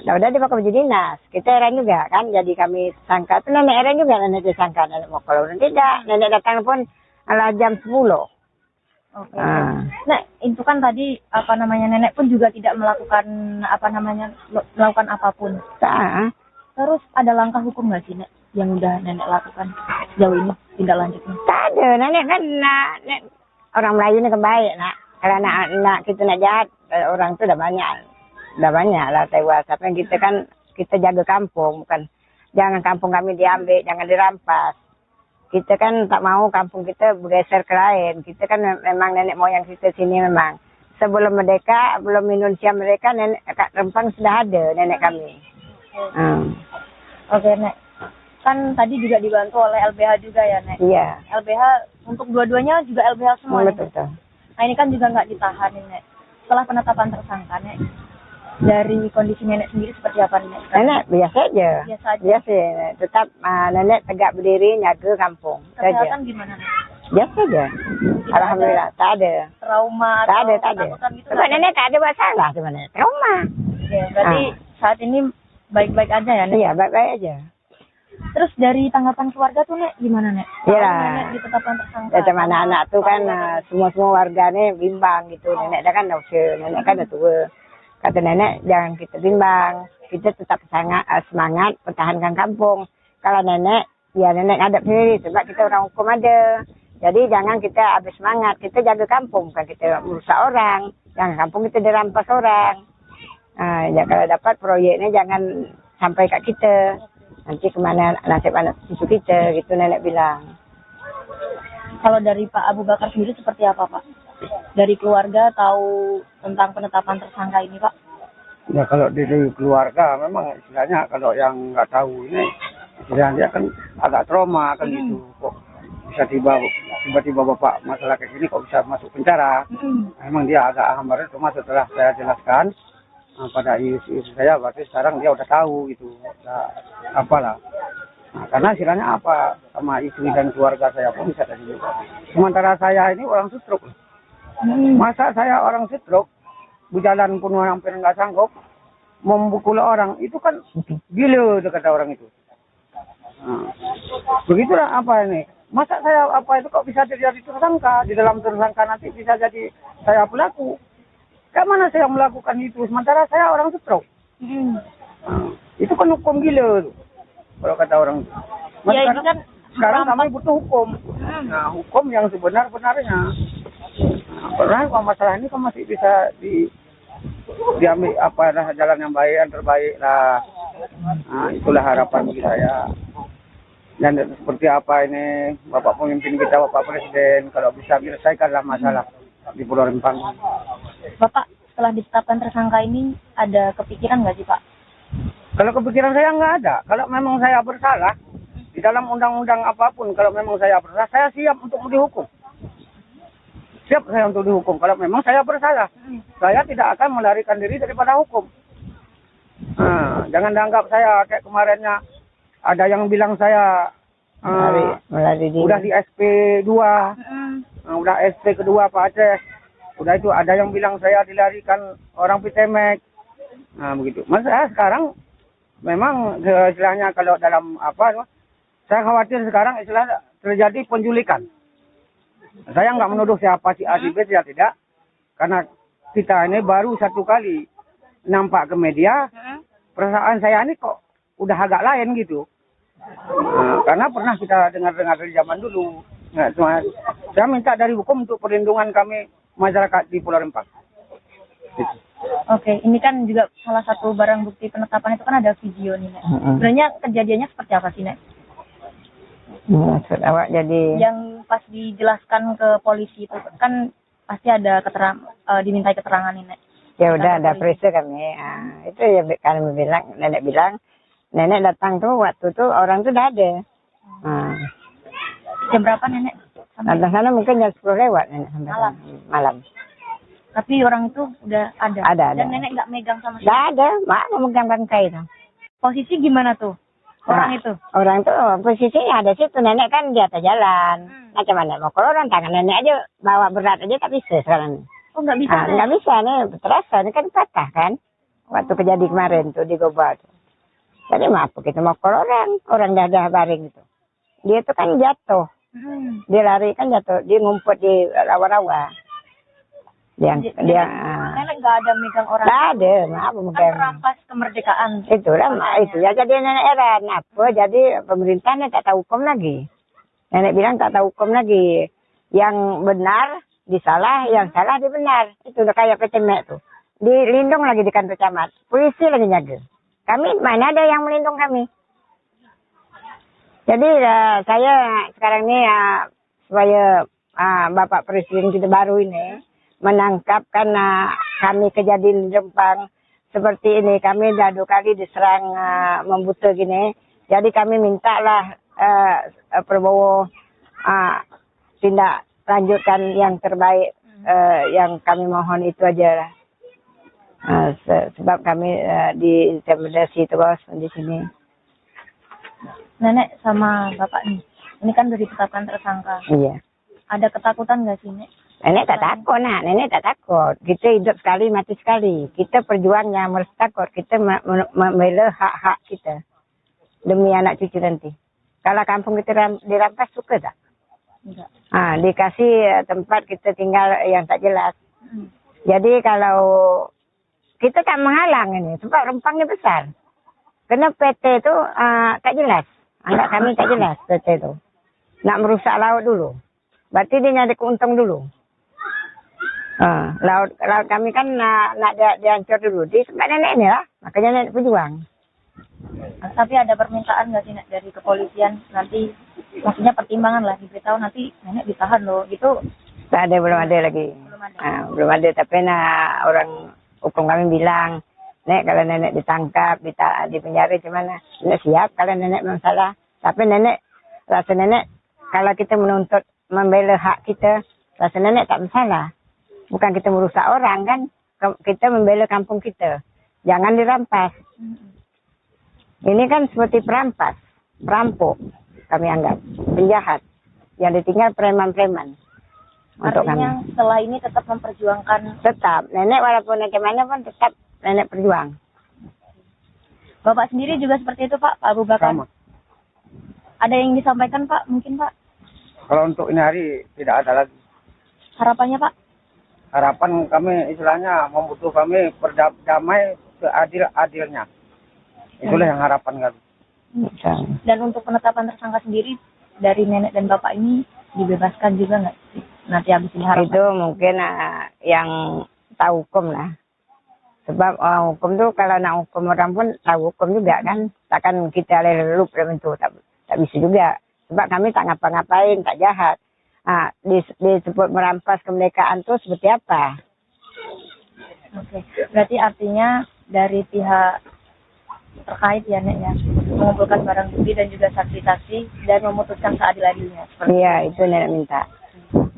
Udah dia pakai baju dinas, kita heran juga kan, jadi kami sangka, itu nenek heran juga, nenek disangka, nenek mau kalau tidak, nenek datang pun ala jam 10. Oke. Nek, itu kan tadi nenek pun juga tidak melakukan melakukan apapun. Tak. Terus ada langkah hukum nggak sih, Nek, yang udah nenek lakukan sejauh ini tindak lanjutnya? Tak ada, nenek kan orang Melayu ini kan baik nak. Kalau anak kita nak jahat, orang itu udah banyak lah tewas. Tapi kita kan kita jaga kampung, bukan jangan kampung kami diambil, jangan dirampas. Kita kan tak mau kampung kita bergeser ke lain. Kita kan memang nenek moyang kita sini memang. Sebelum merdeka, belum Indonesia mereka, nenek Kak Rempang sudah ada nenek kami. Oke, Nek. Kan tadi juga dibantu oleh LBH juga ya, Nek? Iya. LBH untuk dua-duanya juga LBH semua, Betul. Nah, ini kan juga nggak ditahan, Nek. Setelah penetapan tersangka, Nek, dari kondisi nenek sendiri seperti apa, Nek? Nenek biasa aja. Biasa. Tetap nenek tegak berdiri, nyaga kampung. Kesehatan gimana, Nek? Biasa aja. Alhamdulillah, tak ada. Trauma Tak ada. gitu? Sebab nenek tak ada masalah sebenarnya. Trauma. Ya, berarti saat ini baik-baik aja ya, Nek? Iya, baik-baik aja. Terus dari tanggapan keluarga tuh, Nek, gimana, Nek? Iya. Nenek ditetapkan tersangka. Macam anak-anak tuh kan semua warga nih bimbang gitu. Nenek dah kan dah usia, nenek kan dah tua. Kata nenek jangan kita bimbang, kita tetap semangat pertahankan kampung. Kalau nenek, ya nenek ngadap sendiri sebab kita orang hukum ada. Jadi jangan kita habis semangat, kita jaga kampung, bukan kita merusak orang. Jangan kampung kita dirampas orang. Ya kalau dapat proyeknya jangan sampai kat kita. Nanti kemana nasib anak cucu kita, gitu nenek bilang. Kalau dari Pak Abu Bakar sendiri seperti apa, Pak? Dari keluarga tahu tentang penetapan tersangka ini, Pak? Ya kalau dari keluarga memang istilahnya kalau yang nggak tahu ini istilahnya kan agak trauma kan gitu. Kok bisa tiba-tiba bapak masalah kayak gini kok bisa masuk penjara? Memang dia agak hambar. Cuma setelah saya jelaskan pada istri saya, berarti sekarang dia udah tahu gitu. Nah, apalah. Nah, karena istilahnya apa sama istri dan keluarga saya pun bisa tadi juga. Sementara saya ini orang stroke. Masa saya orang stroke, berjalan pun hampir nggak sanggup, memukul orang, itu kan gila kata orang itu. Nah, begitulah apa ini. Masa saya apa itu kok bisa terjadi tersangka, di dalam tersangka nanti bisa jadi saya pelaku. Kayak mana saya melakukan itu, sementara saya orang stroke. Nah, itu kan hukum gila tuh, kalau kata orang itu. Ya, ini kan sekarang kami butuh hukum. Nah, hukum yang sebenar-benarnya. Karena masalah ini kan masih bisa diambil jalan yang baik, yang terbaik lah. Nah, itulah harapan bagi saya. Dan seperti apa ini Bapak pemimpin kita, Bapak Presiden, kalau bisa menyelesaikanlah masalah di Pulau Rempang. Bapak setelah ditetapkan tersangka ini ada kepikiran nggak sih, Pak? Kalau kepikiran saya nggak ada. Kalau memang saya bersalah di dalam undang-undang apapun, kalau memang saya bersalah, saya siap untuk dihukum. Siap saya untuk dihukum. Kalau memang saya bersalah, saya tidak akan melarikan diri daripada hukum. Nah, jangan dianggap saya kayak kemarinnya ada yang bilang saya Melalui udah di SP2, udah SP kedua Pak Aceh. Udah itu ada yang bilang saya dilarikan orang Pitemek. Nah begitu. Mas saya sekarang memang istilahnya kalau dalam apa, saya khawatir sekarang istilah terjadi penculikan. Saya nggak menuduh siapa si A si B, ya tidak. Karena kita ini baru satu kali nampak ke media, perasaan saya ini kok udah agak lain gitu. Nah, karena pernah kita dengar-dengar dari zaman dulu. Nah, cuma saya minta dari hukum untuk perlindungan kami masyarakat di Pulau Rempang. Gitu. Oke, ini kan juga salah satu barang bukti penetapan itu kan ada video nih, Nek. Sebenarnya kejadiannya seperti apa sih, Nek? Maksud awak jadi Yang pas dijelaskan ke polisi itu kan pasti ada dimintai keterangan nih, Nek. ya udah ada periksa kami. Itu ya kami bilang, nenek bilang, nenek datang tuh waktu tuh orang tuh udah ada. Jam berapa, Nenek? Datang sana mungkin jam 10 lewat nenek sampai malam. Tapi orang itu udah ada. Ada. Dan Nenek nggak megang sama sekali. Nggak ada, mak memegang bangkai itu. Posisi gimana tuh orang itu? Orang tuh posisinya ada situ, nenek kan di atas jalan. Macam mana mau keluar tangan nenek aja bawa berat aja tak bisa sekarang. Oh nggak bisa? Nggak bisa nih, terasa ini kan patah kan. Waktu kejadian kemarin tuh di Goba tuh. Jadi maaf kita mau keluar orang dah baring gitu. Dia tuh kan jatuh. Dia lari kan jatuh, dia ngumpet di rawa-rawa. Nenek nggak ada megang orang. Nggak ada, maaf Kan megang. merampas kemerdekaan. Itulah itu ya jadi nenek heran. Apa jadi pemerintahnya tak tahu hukum lagi. Nenek bilang tak tahu hukum lagi. Yang benar disalah, yang salah dibenar. Itu udah kayak Pitemek tuh. Dilindung lagi di kantor camat. Polisi lagi jaga. Kami mana ada yang melindung kami. Jadi saya sekarang ini supaya Bapak Presiden kita baru ini menangkap karena kami kejadian di Rempang seperti ini. Kami dah 2 kali diserang membuta gini. Jadi kami mintalah Prabowo tindak lanjutkan yang terbaik. Yang kami mohon itu aja lah. Sebab kami diintimidasi terus di sini. Nenek sama Bapak nih, ini kan dari ditetapkan tersangka. Iya. Ada ketakutan nggak sih, Nek? Nenek tak takut, nenek tak takut. Kita hidup sekali, mati sekali. Kita perjuangnya harus takut. Kita membela hak-hak kita demi anak cucu nanti. Kalau kampung kita dirampas, suka tak? Enggak. Dikasih tempat kita tinggal yang tak jelas. Jadi kalau kita tak menghalang ini, sebab Rempangnya besar. Karena PT itu tak jelas. Anggap kami tak jelas PT itu. Nak merusak laut dulu. Berarti dia nyari keuntung dulu. Laut kami kan nak dihancur dulu. Di tempat nenek ini lah. Makanya nenek berjuang. Tapi ada permintaan nggak sih, Nek, dari kepolisian nanti? Maksudnya pertimbangan lah, diberitahu nanti nenek ditahan loh. Gitu. Tak ada, belum ada lagi. Belum ada. Tapi orang hukum kami bilang, Nek kalau nenek ditangkap, di penjara gimana? Nenek siap kalau nenek memang salah. Tapi rasa nenek kalau kita menuntut membela hak kita, rasa nenek tak masalah. Bukan kita merusak orang kan, kita membela kampung kita. Jangan dirampas. Ini kan seperti perampas, perampok kami anggap, penjahat. Yang ditinggal preman-preman. Artinya setelah ini tetap memperjuangkan. Tetap, nenek walaupun bagaimana pun tetap nenek perjuang. Bapak sendiri juga seperti itu, Pak Abu Bakar? Sama. Ada yang disampaikan, Pak? Mungkin, Pak? Kalau untuk ini hari tidak ada lagi. Harapannya, Pak? Harapan kami istilahnya membutuhkan kami berdamai seadil-adilnya. Itulah yang harapan kami. Dan untuk penetapan tersangka sendiri dari nenek dan bapak ini dibebaskan juga nggak sih? Nanti habis ini harapan. Itu mungkin yang tahu hukum lah. Sebab hukum tuh kalau nak hukum orang pun tahu hukum juga kan. Takkan kita lelup dalam itu. Tak bisa juga. Sebab kami tak ngapa-ngapain, tak jahat. Disebut merampas kemerdekaan tuh seperti apa? Oke. Berarti artinya dari pihak terkait ya, Nek, ya, mengumpulkan barang bukti dan juga saksi-saksi dan memutuskan seadil-adilnya. Iya, itu nenek minta.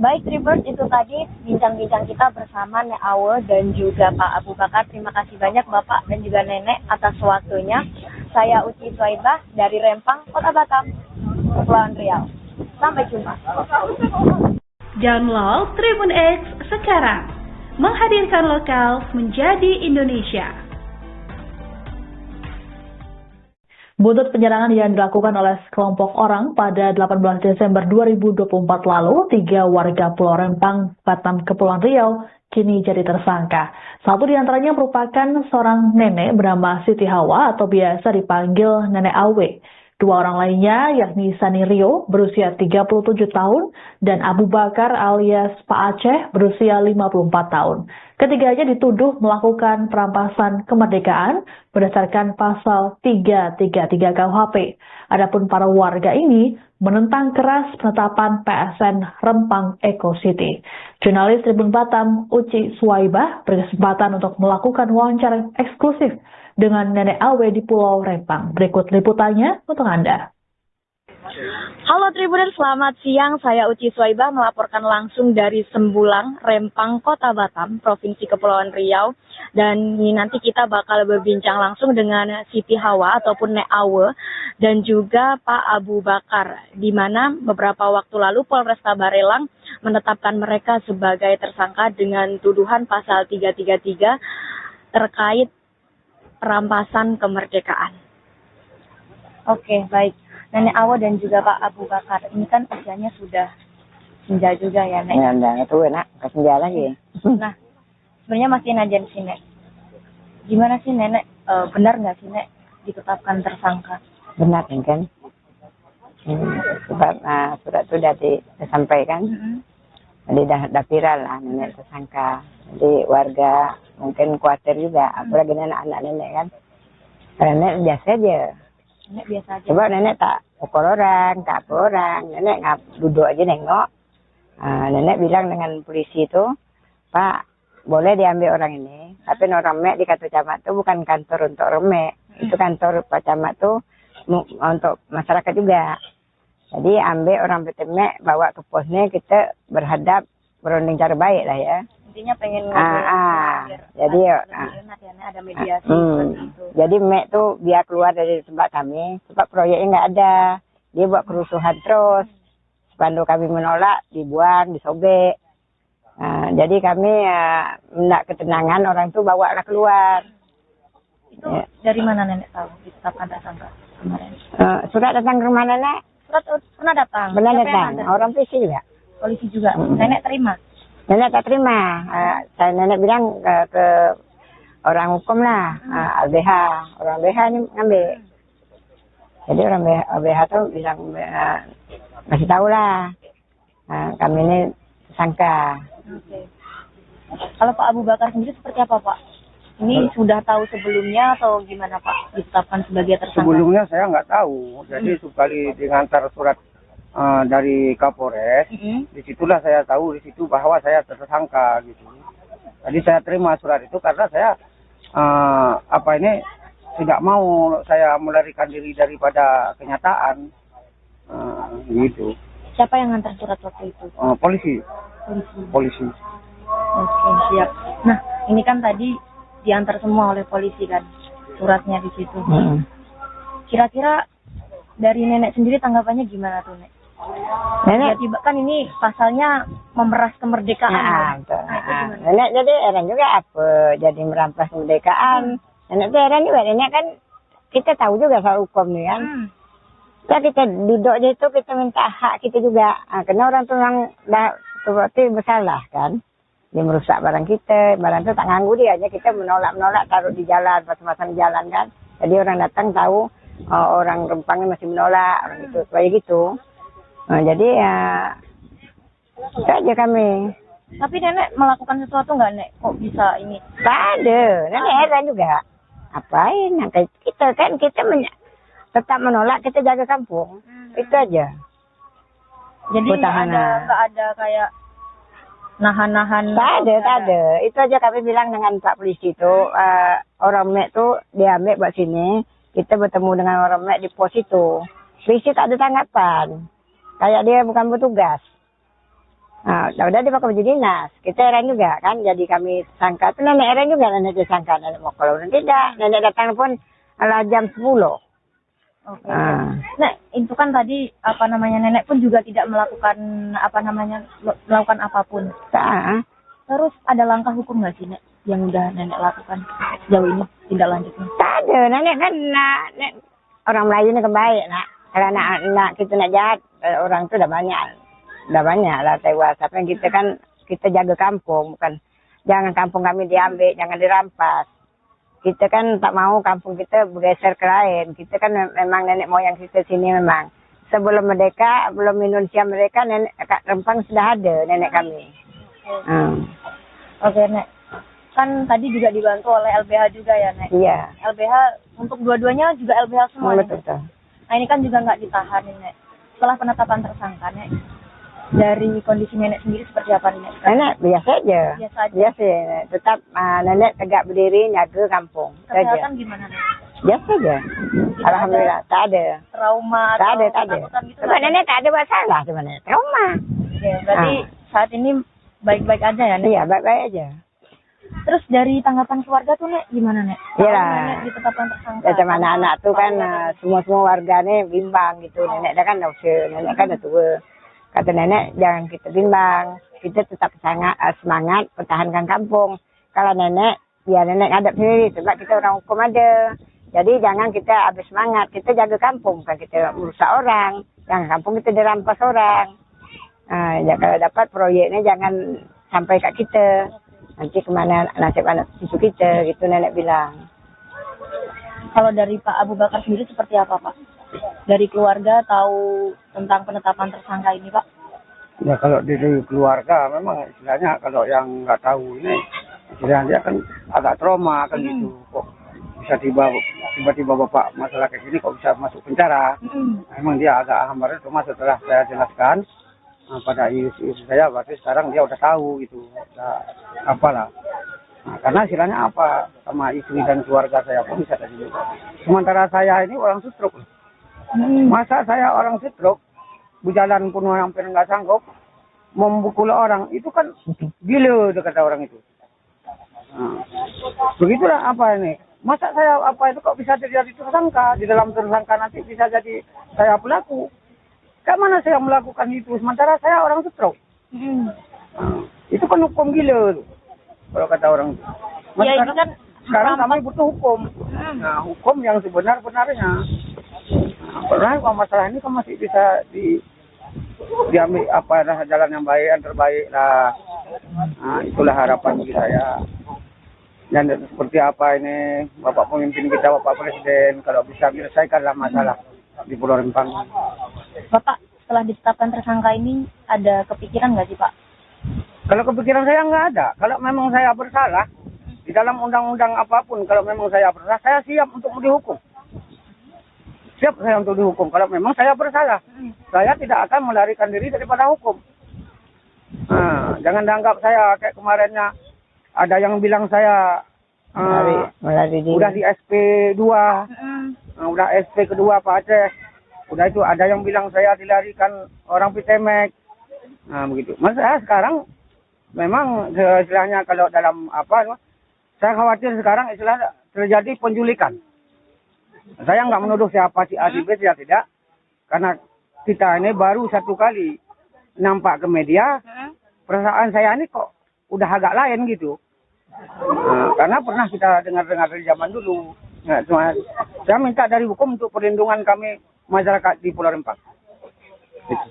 Baik, Tribun, itu tadi bincang-bincang kita bersama Nek Awe dan juga Pak Abu Bakar. Terima kasih banyak Bapak dan juga Nenek atas waktunya. Saya Uci Suaibah dari Rempang, Kota Batam. Kepulauan Riau. Sampai jumpa. Download Tribun X sekarang. Menghadirkan lokal menjadi Indonesia. Buntut penyerangan yang dilakukan oleh sekelompok orang pada 18 Desember 2024 lalu, 3 warga Pulau Rempang, Batam, Kepulauan Riau kini jadi tersangka. Satu di antaranya merupakan seorang nenek bernama Siti Hawa atau biasa dipanggil Nenek Awe. 2 orang lainnya yakni Sani Rio berusia 37 tahun dan Abu Bakar alias Pak Aceh berusia 54 tahun. Ketiganya dituduh melakukan perampasan kemerdekaan berdasarkan pasal 333 KUHP. Adapun para warga ini menentang keras penetapan PSN Rempang Eco City. Jurnalis Tribun Batam Uci Suwaibah berkesempatan untuk melakukan wawancara eksklusif dengan Nenek Awe di Pulau Rempang. Berikut liputannya untuk Anda. Halo Tribuner, selamat siang. Saya Uci Suwaibah melaporkan langsung dari Sembulang, Rempang, Kota Batam, Provinsi Kepulauan Riau. Dan ini nanti kita bakal berbincang langsung dengan Siti Hawa ataupun Nek Awe dan juga Pak Abu Bakar, di mana beberapa waktu lalu Polresta Barelang menetapkan mereka sebagai tersangka dengan tuduhan pasal 333 terkait perampasan kemerdekaan. Oke, baik. Nenek Awe dan juga Pak Abu Bakar, ini kan usianya sudah senja juga ya, Nek? Ya, udah tua, Nak. Ke senja lagi. Nah, sebenarnya masih najan sih, Nek. Gimana sih, Nenek? Benar nggak sih, Nek, ditetapkan tersangka? Benar, kan? Sebab surat itu sudah disampaikan. Jadi dah viral lah, nenek tersangka. Jadi warga mungkin khawatir juga, apalagi anak-anak nenek kan. Karena nenek biasa aja. Nenek biasa aja. Coba nenek tak pukul orang, tak apa orang. Nenek duduk aja nengok. Nenek bilang dengan polisi itu, Pak, boleh diambil orang ini. Tapi orang mek di kantor camat itu bukan kantor untuk orang mek. Itu kantor Pak Camat itu untuk masyarakat juga. Jadi ambil orang Betemek, bawa ke posnya, kita berhadap berunding cara baik lah ya. Intinya pengen jadi ada mediasi seperti itu. Jadi Mek tuh biar keluar dari tempat kami, sebab proyeknya nggak ada. Dia buat kerusuhan terus. Spanduk kami menolak, dibuang, disobek. Jadi kami hendak ketenangan, orang itu bawa lah keluar. Itu dari mana Nenek tahu ditetapkan tersangka kemarin? Surat datang ke rumah Nenek. Pernah datang? Benar datang. Orang polisi juga. Polisi juga. Nenek terima? Nenek tak terima. Saya nenek bilang ke orang hukum lah. LBH. Orang LBH ini ngambil. Jadi orang LBH tu bilang masih tahu lah. Kami ini tersangka. Okay. Kalau Pak Abu Bakar sendiri seperti apa Pak? Ini sudah tahu sebelumnya atau gimana Pak ditetapkan sebagai tersangka? Sebelumnya saya nggak tahu. Jadi sekali diantar surat dari Kapolres, disitulah saya tahu di situ bahwa saya tersangka gitu. Jadi saya terima surat itu karena saya tidak mau saya melarikan diri daripada kenyataan gitu. Siapa yang ngantar surat waktu itu? Polisi. Oke, siap. Nah, ini kan tadi diantar semua oleh polisi kan suratnya di situ. Kira-kira dari nenek sendiri tanggapannya gimana tuh, Nek? Nenek tiba kan ini pasalnya memeras kemerdekaan. Nenek jadi heran juga apa jadi merampas kemerdekaan. Nenek tuh heran juga. Nenek kan kita tahu juga soal hukum nih kan. Kita duduk aja itu kita minta hak kita juga. Karena orang tuh yang berarti bersalah kan. Dia merusak barang kita, barang itu tak nganggu dia aja, kita menolak taruh di jalan, pasang-pasang di jalan kan. Jadi orang datang tahu orang Rempangnya masih menolak, orang itu supaya gitu. Jadi itu aja kami. Tapi nenek melakukan sesuatu nggak, Nek? Kok bisa ini? Tak ada, nenek heran juga. Apain? Kita kan tetap menolak, kita jaga kampung. Itu aja. Jadi nggak ada kayak nahan-nahan. Tak ada. Itu aja kami bilang dengan Pak Polisi itu, orang Mek tuh diambil buat sini, kita bertemu dengan orang Mek di pos itu. Polisi tak ada tanggapan, kayak dia bukan petugas. Udah dia pakai baju dinas, kita heran juga kan, jadi kami sangka, itu nenek heran juga, nenek disangka, nenek mau kalau tidak, nenek datang pun jam 10. Oke. Nek, itu kan tadi apa namanya nenek pun juga tidak melakukan melakukan apapun. Terus ada langkah hukum nggak sih nek yang udah nenek lakukan sejauh ini tindak lanjutnya? Tak ada, nenek kan nek, orang Melayu ini kebaik nak. Kalau nak kita nak jahat, orang tu dah banyak lah tewas. Tapi kita kan kita jaga kampung, bukan jangan kampung kami diambil, jangan dirampas. Kita kan tak mau kampung kita bergeser ke lain. Kita kan memang nenek moyang kita sini memang. Sebelum merdeka, belum Indonesia mereka, nenek kat Rempang sudah ada nenek kami. Oke, Nek. Kan tadi juga dibantu oleh LBH juga ya, Nek? Iya. LBH untuk dua-duanya juga LBH semua, Betul. Nah, ini kan juga nggak ditahan, Nek. Setelah penetapan tersangka, Nek, dari kondisi nenek sendiri seperti apa, Nek? Nenek biasa aja. Biasa. Tetap nenek tegak berdiri, jaga kampung. Kesehatan gimana, Nek? Biasa aja. Alhamdulillah, tak ada. Trauma Tak ada. ketakutan gitu? Sebab nenek tak ada masalah sebenarnya. Trauma. Oke, berarti saat ini baik-baik aja ya, Nek? Iya, baik-baik aja. Terus dari tanggapan keluarga tuh, Nek, gimana, Nek? Iya. Nenek ditetapkan tersangka. Ya, sama anak-anak tuh kan semua warga nih bimbang gitu. Nenek dah kan dah usia, nenek kan dah tua. Kata nenek, jangan kita bimbang. Kita tetap semangat pertahankan kampung. Kalau nenek, biar nenek ngadap sendiri. Sebab kita orang hukum ada. Jadi jangan kita habis semangat. Kita jaga kampung, bukan kita merusak orang. Jangan kampung kita dirampas orang. Ya, kalau dapat proyeknya jangan sampai kat kita. Nanti kemana nasib anak cucu kita, gitu nenek bilang. Kalau dari Pak Abu Bakar sendiri seperti apa, Pak? Dari keluarga tahu tentang penetapan tersangka ini, Pak? Ya kalau dari keluarga memang istilahnya kalau yang nggak tahu ini istilahnya dia kan agak trauma kan gitu. Kok bisa tiba-tiba bapak masalah kayak gini kok bisa masuk penjara? Memang dia agak hambar. Cuma setelah saya jelaskan pada istri saya, berarti sekarang dia udah tahu gitu. Udah apalah. Nah, karena istilahnya apa sama istri dan keluarga saya pun bisa tadi. Sementara saya ini orang stroke. Masa saya orang stroke, berjalan pun hampir nggak sanggup, membukul orang, itu kan gila kata orang itu. Nah, begitulah apa ini. Masa saya apa itu kok bisa terjadi tersangka, di dalam tersangka nanti bisa jadi saya pelaku. Kayak mana saya melakukan itu, sementara saya orang stroke. Nah, itu kan hukum gila, kalau kata orang itu. Ya, ini kan sekarang kami butuh hukum. Nah, hukum yang sebenar-benarnya. Nah, kalau masalah ini kan masih bisa diambil apa jalan yang baik, yang terbaik lah. Nah, itulah harapan bagi saya. Dan seperti apa ini Bapak pemimpin kita, Bapak Presiden, kalau bisa menyelesaikanlah masalah di Pulau Rempang. Bapak setelah ditetapkan tersangka ini ada kepikiran nggak sih, Pak? Kalau kepikiran saya nggak ada. Kalau memang saya bersalah di dalam undang-undang apapun, kalau memang saya bersalah, saya siap untuk dihukum. Siap saya untuk dihukum. Kalau memang saya bersalah, saya tidak akan melarikan diri daripada hukum. Nah, jangan dianggap saya kayak kemarinnya ada yang bilang saya udah di SP2, udah SP kedua Pak Aceh. Udah itu ada yang bilang saya dilarikan orang Pitemek. Nah begitu. Mas saya sekarang memang istilahnya kalau dalam apa, saya khawatir sekarang istilahnya terjadi penculikan. Saya nggak menuduh siapa si A si B, ya tidak. Karena kita ini baru satu kali nampak ke media, perasaan saya ini kok udah agak lain gitu. Nah, karena pernah kita dengar-dengar dari zaman dulu. Nah, cuma saya minta dari hukum untuk perlindungan kami masyarakat di Pulau Rempang. Gitu.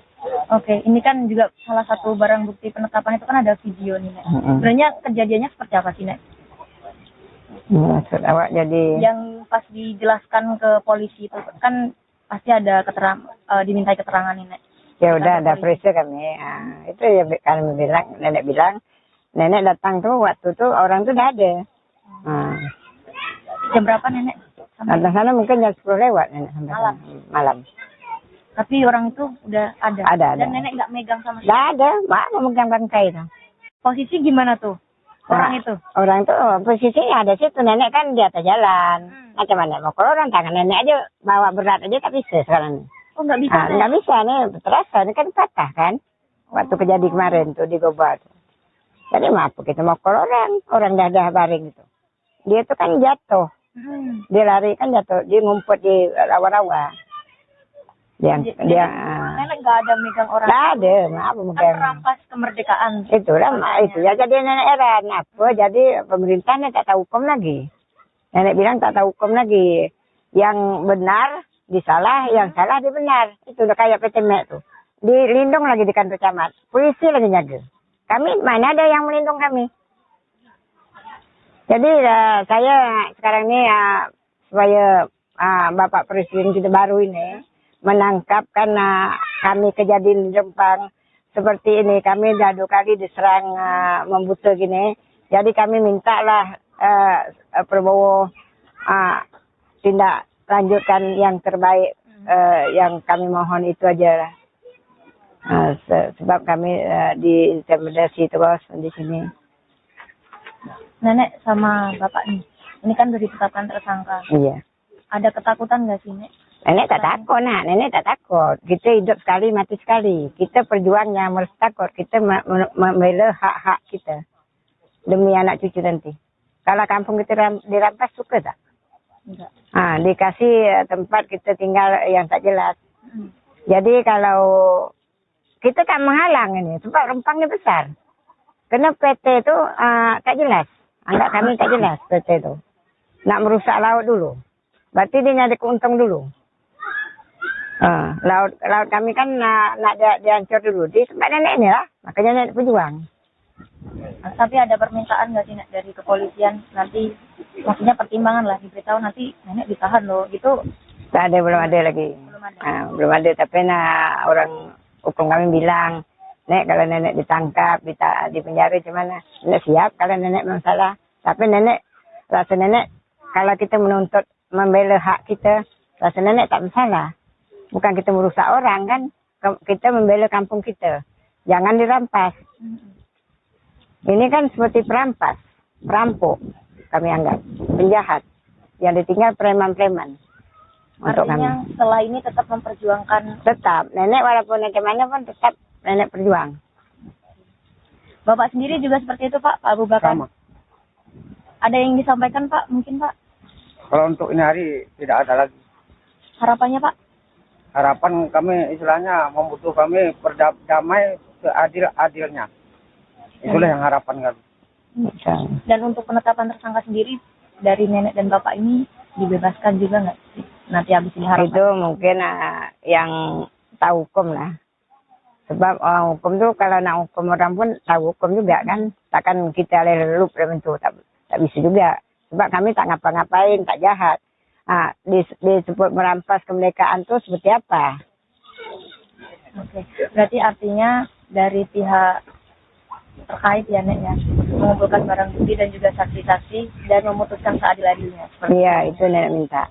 Oke, ini kan juga salah satu barang bukti penetapan itu kan ada video nih, Nek. Sebenarnya kejadiannya seperti apa sih, Nek? Maksud awak jadi yang pas dijelaskan ke polisi itu kan pasti ada dimintai keterangan nih, Nek. Ya udah ada periksa kami. Itu ya kami bilang, nenek bilang, nenek datang tuh waktu tuh orang tuh udah ada. Jam berapa, Nenek? Datang sana mungkin jam 10 lewat nenek sampai malam. Tapi orang itu udah ada. Ada. Dan nenek nggak megang sama sekali. Nggak ada, mana megang bangkai itu. Posisi gimana tuh orang itu? Orang itu posisinya ada situ, nenek kan di atas jalan. Macam mana mau kalau orang tangan nenek aja bawa berat aja tak bisa sekarang. Oh nggak bisa? Nggak bisa nih, terasa ini kan patah kan. Waktu kejadian kemarin tuh di Gobat. Jadi maaf kita mau kalau orang dah baring itu. Dia tuh kan jatuh. Dia lari kan jatuh, dia ngumpet di rawa-rawa. Nenek nggak ada megang orang. Nggak ada, apa Kan megang. merampas kemerdekaan. Itulah, itu ya jadi nenek heran. Apa jadi pemerintahnya tak tahu hukum lagi. Nenek bilang tak tahu hukum lagi. Yang benar disalah, yang salah dibenar. Itu udah kayak PT Mek tuh. Dilindung lagi di kantor camat. Polisi lagi jaga. Kami mana ada yang melindung kami. Jadi saya sekarang ini supaya Bapak Presiden kita baru ini menangkap karena kami kejadian di Rempang seperti ini. Kami dah 2 kali diserang membuta gini. Jadi kami mintalah Prabowo tindak lanjutkan yang terbaik. Yang kami mohon itu aja lah. Sebab kami diintimidasi terus di sini. Nenek sama bapak nih, ini kan sudah ditetapkan tersangka. Iya. Ada ketakutan nggak sih, Nek? Nenek tak takut, nenek tak takut. Kita hidup sekali, mati sekali. Kita perjuangnya harus takut. Kita membela hak-hak kita demi anak cucu nanti. Kalau kampung kita dirampas, suka tak? Enggak. Dikasih tempat kita tinggal yang tak jelas. Jadi kalau kita tak menghalang ini, sebab Rempangnya besar. Karena PT itu tak jelas. Anggap kami tak jelas PT itu. Nak merusak laut dulu. Berarti dia nyari keuntung dulu. Laut kami kan nak dihancur dulu. Di tempat nenek ini lah. Makanya nenek berjuang. Tapi ada permintaan nggak sih, Nek, dari kepolisian? Nanti, maksudnya pertimbangan lah. Diberitahu nanti nenek ditahan loh. Gitu. Tak ada, belum ada lagi. Belum ada. Tapi orang hukum kami bilang, Nek, kalau nenek ditangkap, di penjara gimana? Nenek siap kalau nenek memang salah. Tapi rasa nenek, kalau kita menuntut membela hak kita, rasa nenek tak bersalah. Bukan kita merusak orang kan, kita membela kampung kita. Jangan dirampas. Ini kan seperti perampas, perampok, kami anggap. Penjahat. Yang ditinggal preman-preman. Artinya setelah ini tetap memperjuangkan. Tetap. Nenek walaupun bagaimana pun tetap nenek perjuang. Bapak sendiri juga seperti itu, Pak Abu Bakar? Sama. Ada yang disampaikan, Pak? Mungkin, Pak? Kalau untuk ini hari tidak ada lagi. Harapannya, Pak? Harapan kami istilahnya membutuhkan kami berdamai seadil-adilnya. Itulah yang harapan kami. Dan untuk penetapan tersangka sendiri dari nenek dan bapak ini dibebaskan juga nggak sih? Nanti habis ini harapan. Itu mungkin yang tahu hukum lah. Sebab orang hukum tuh kalau nak hukum orang pun tahu hukum juga kan. Takkan kita lelup itu tak bisa juga. Sebab kami tak ngapa-ngapain, tak jahat. Disebut merampas kemerdekaan tuh seperti apa? Oke. Berarti artinya dari pihak terkait ya, Nek, ya, mengumpulkan barang bukti dan juga saksi-saksi dan memutuskan seadil-adilnya. Iya, itu nenek minta.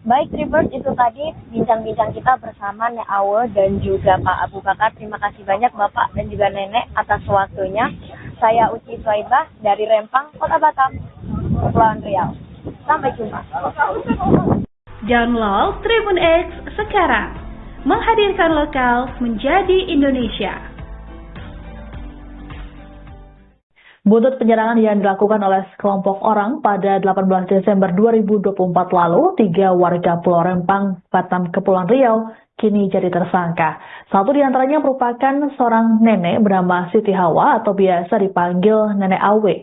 Baik, Tribers, itu tadi bincang-bincang kita bersama Nek Awe dan juga Pak Abu Bakar. Terima kasih banyak Bapak dan juga Nenek atas waktunya. Saya Uci Swaibah dari Rempang, Kota Batam, Kepulauan Riau. Sampai jumpa. Download Tribun X sekarang. Menghadirkan lokal menjadi Indonesia. Buntut penyerangan yang dilakukan oleh sekelompok orang pada 18 Desember 2024 lalu, 3 warga Pulau Rempang, Batam, Kepulauan Riau, kini jadi tersangka. Satu di antaranya merupakan seorang nenek bernama Siti Hawa atau biasa dipanggil Nenek Awe.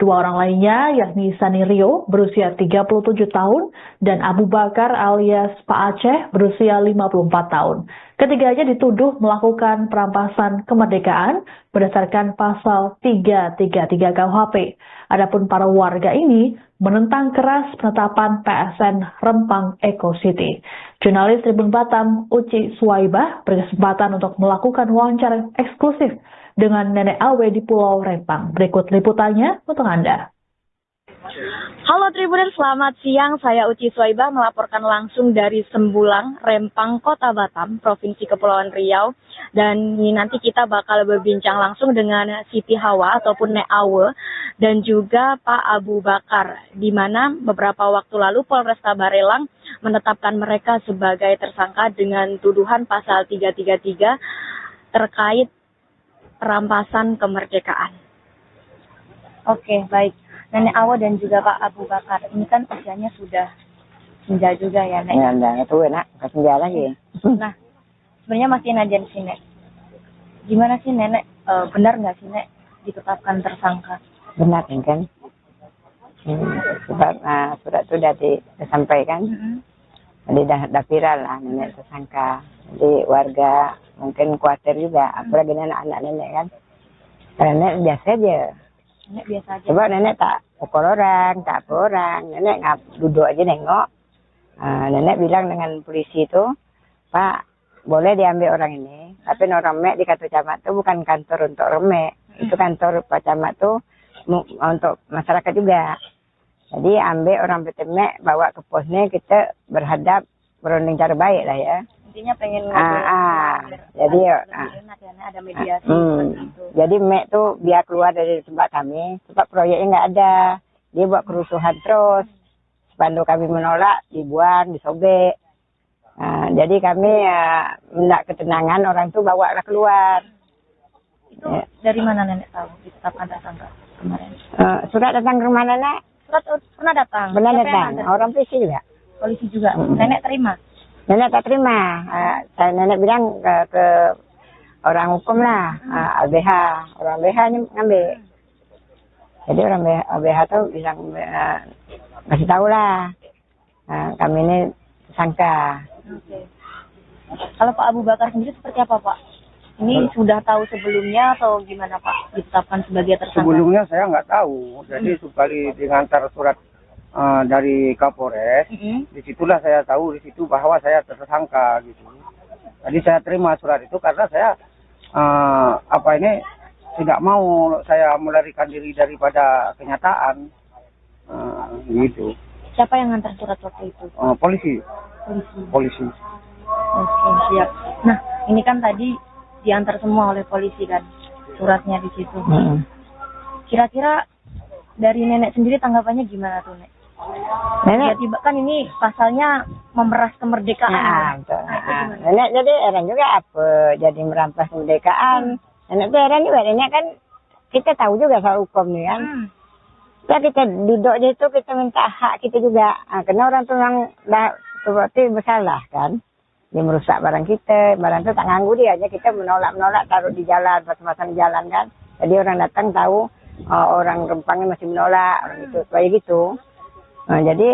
2 orang lainnya yakni Sani Rio berusia 37 tahun dan Abu Bakar alias Pak Aceh berusia 54 tahun. Ketiganya dituduh melakukan perampasan kemerdekaan berdasarkan pasal 333 KUHP. Adapun para warga ini menentang keras penetapan PSN Rempang Eco City. Jurnalis Tribun Batam Uci Swaibah berkesempatan untuk melakukan wawancara eksklusif dengan Nenek Awe di Pulau Rempang. Berikut liputannya untuk Anda. Halo Tribuner, selamat siang. Saya Uci Swaibah melaporkan langsung dari Sembulang, Rempang, Kota Batam, Provinsi Kepulauan Riau. Dan ini nanti kita bakal berbincang langsung dengan Siti Hawa ataupun Nek Awe dan juga Pak Abu Bakar, di mana beberapa waktu lalu Polresta Barelang menetapkan mereka sebagai tersangka dengan tuduhan pasal 333 terkait perampasan kemerdekaan. Oke, baik. Nenek Awe dan juga Pak Abu Bakar, ini kan usianya sudah senja juga ya, Nek? Ya, udah tua nak, senja lagi. Nah, sebenarnya masih najan sih Nek. Gimana sih Nenek, benar nggak sih Nek ditetapkan tersangka? Benar kan? Sebab surat itu sudah disampaikan. Jadi dah viral lah nenek tersangka. Jadi warga mungkin khawatir juga, apalagi anak-anak nenek kan. Karena nenek biasa aja. Nenek biasa aja. Sebab nenek tak pukul orang, tak apa orang. Nenek duduk aja nengok. Nenek bilang dengan polisi itu, Pak, boleh diambil orang ini. Tapi orang mek di kantor camat itu bukan kantor untuk remek. Itu kantor Pak Camat itu untuk masyarakat juga. Jadi ambil orang petemek, bawa ke posnya, kita berhadap berunding cara baik lah ya. Intinya pengen jadi ada mediasi seperti itu. Jadi mek tuh biar keluar dari tempat kami, sebab proyeknya nggak ada. Dia buat kerusuhan terus. Spanduk kami menolak, dibuang, disobek. Jadi kami hendak ketenangan, orang tuh bawa lah keluar. Itu dari mana Nenek tahu ditetapkan tersangka kemarin? Surat datang ke rumah nenek. Surat pernah datang? Benar Siapa datang. yang ada? Orang polisi juga. Polisi juga. Nenek terima? Nenek tak terima. Nenek bilang ke orang hukum lah, LBH. Orang LBH ini ngambil. Jadi orang LBH tuh bilang kasih tahu lah. Kami ini tersangka. Oke. Kalau Pak Abu Bakar sendiri seperti apa Pak? Ini sudah tahu sebelumnya atau gimana Pak ditetapkan sebagai tersangka? Sebelumnya saya nggak tahu. Jadi sekali diantar surat dari Kapolres, disitulah saya tahu di situ bahwa saya tersangka gitu. Jadi saya terima surat itu karena saya tidak mau saya melarikan diri daripada kenyataan gitu. Siapa yang ngantar surat waktu itu? Polisi. Polisi. Oke, siap. Nah, ini kan tadi diantar semua oleh polisi kan suratnya di situ. Kira-kira dari Nenek sendiri tanggapannya gimana tuh Nek? Nenek Tiba-tiba kan ini pasalnya memeras kemerdekaan. Nenek jadi heran juga apa jadi merampas kemerdekaan. Nenek tuh heran juga. Nenek kan kita tahu juga soal hukum nih kan. Ya kita duduk di situ kita minta hak kita juga. Karena orang tuh yang berarti bersalah kan. Dia merusak barang kita, barang itu tak nganggu dia aja, kita menolak taruh di jalan, pasang-pasang di jalan kan. Jadi orang datang tahu orang Rempangnya masih menolak, orang itu supaya gitu. Jadi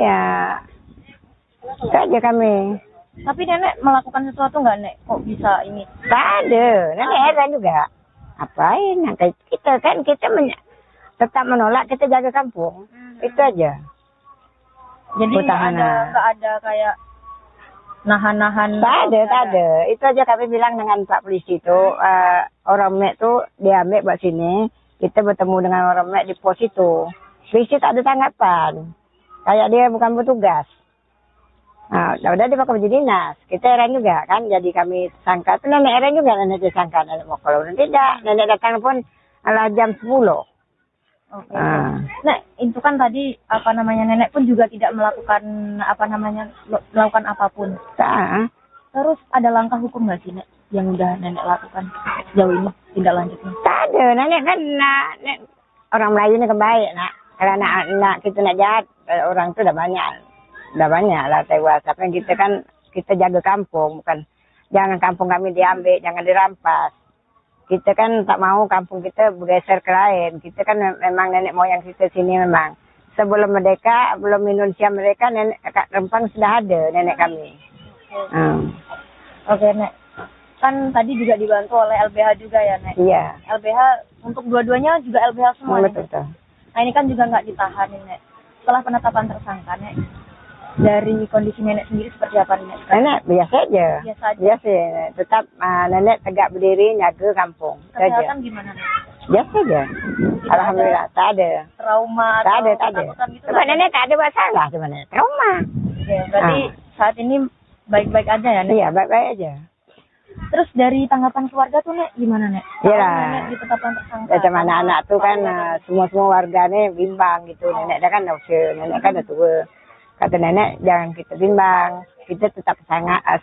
itu aja kami. Tapi Nenek melakukan sesuatu nggak Nek? Kok bisa ini? Tak ada, Nenek heran juga. Apain? Kita kan tetap menolak, kita jaga kampung, itu aja. Jadi nggak ada kayak nahan-nahan. Tak ada. Itu aja kami bilang dengan Pak Polisi itu, orang mek tuh diambil buat sini, kita bertemu dengan orang mek di pos itu. Polisi tak ada tanggapan, kayak dia bukan petugas. Udah dia pakai baju dinas, kita heran juga kan, jadi kami sangka, itu nenek heran juga, nenek disangka, nenek mau kalau tidak, nenek datang pun jam 10. Oke. Nah, itu kan tadi Nenek pun juga tidak melakukan melakukan apapun. Terus ada langkah hukum nggak sih Nek yang udah Nenek lakukan sejauh ini tindak lanjutnya? Tak ada, Nenek kan orang Melayu ini kebaik nak. Kalau anak kita nak jahat, orang itu udah banyak lah tewas. Tapi kita kan kita jaga kampung, bukan jangan kampung kami diambil, jangan dirampas. Kita kan tak mau kampung kita bergeser ke lain. Kita kan memang nenek moyang kita sini memang. Sebelum merdeka, belum Indonesia mereka, nenek Rempang sudah ada nenek kami. Oke Nek. Kan tadi juga dibantu oleh LBH juga ya Nek? Iya. LBH untuk dua-duanya juga LBH semua Betul. Nah ini kan juga nggak ditahan Nek. Setelah penetapan tersangka Nek, dari kondisi Nenek sendiri seperti apa Nek? Nenek biasa aja. Biasa. Tetap nenek tegak berdiri jaga kampung. Kesehatan gimana Nek? Biasa aja. Alhamdulillah tak ada. Trauma Tak ada. gitu. Sebab nenek tak ada masalah sebenarnya. Trauma. Oke, berarti saat ini baik-baik aja ya Nek? Iya, baik-baik aja. Terus dari tanggapan keluarga tuh Nek gimana Nek? Iya. Nenek ditetapkan tersangka. Macam anak-anak tuh kan semua warganya bimbang gitu. Nenek dah kan dah usia, nenek kan dah tua. Kata nenek jangan kita bimbang, kita tetap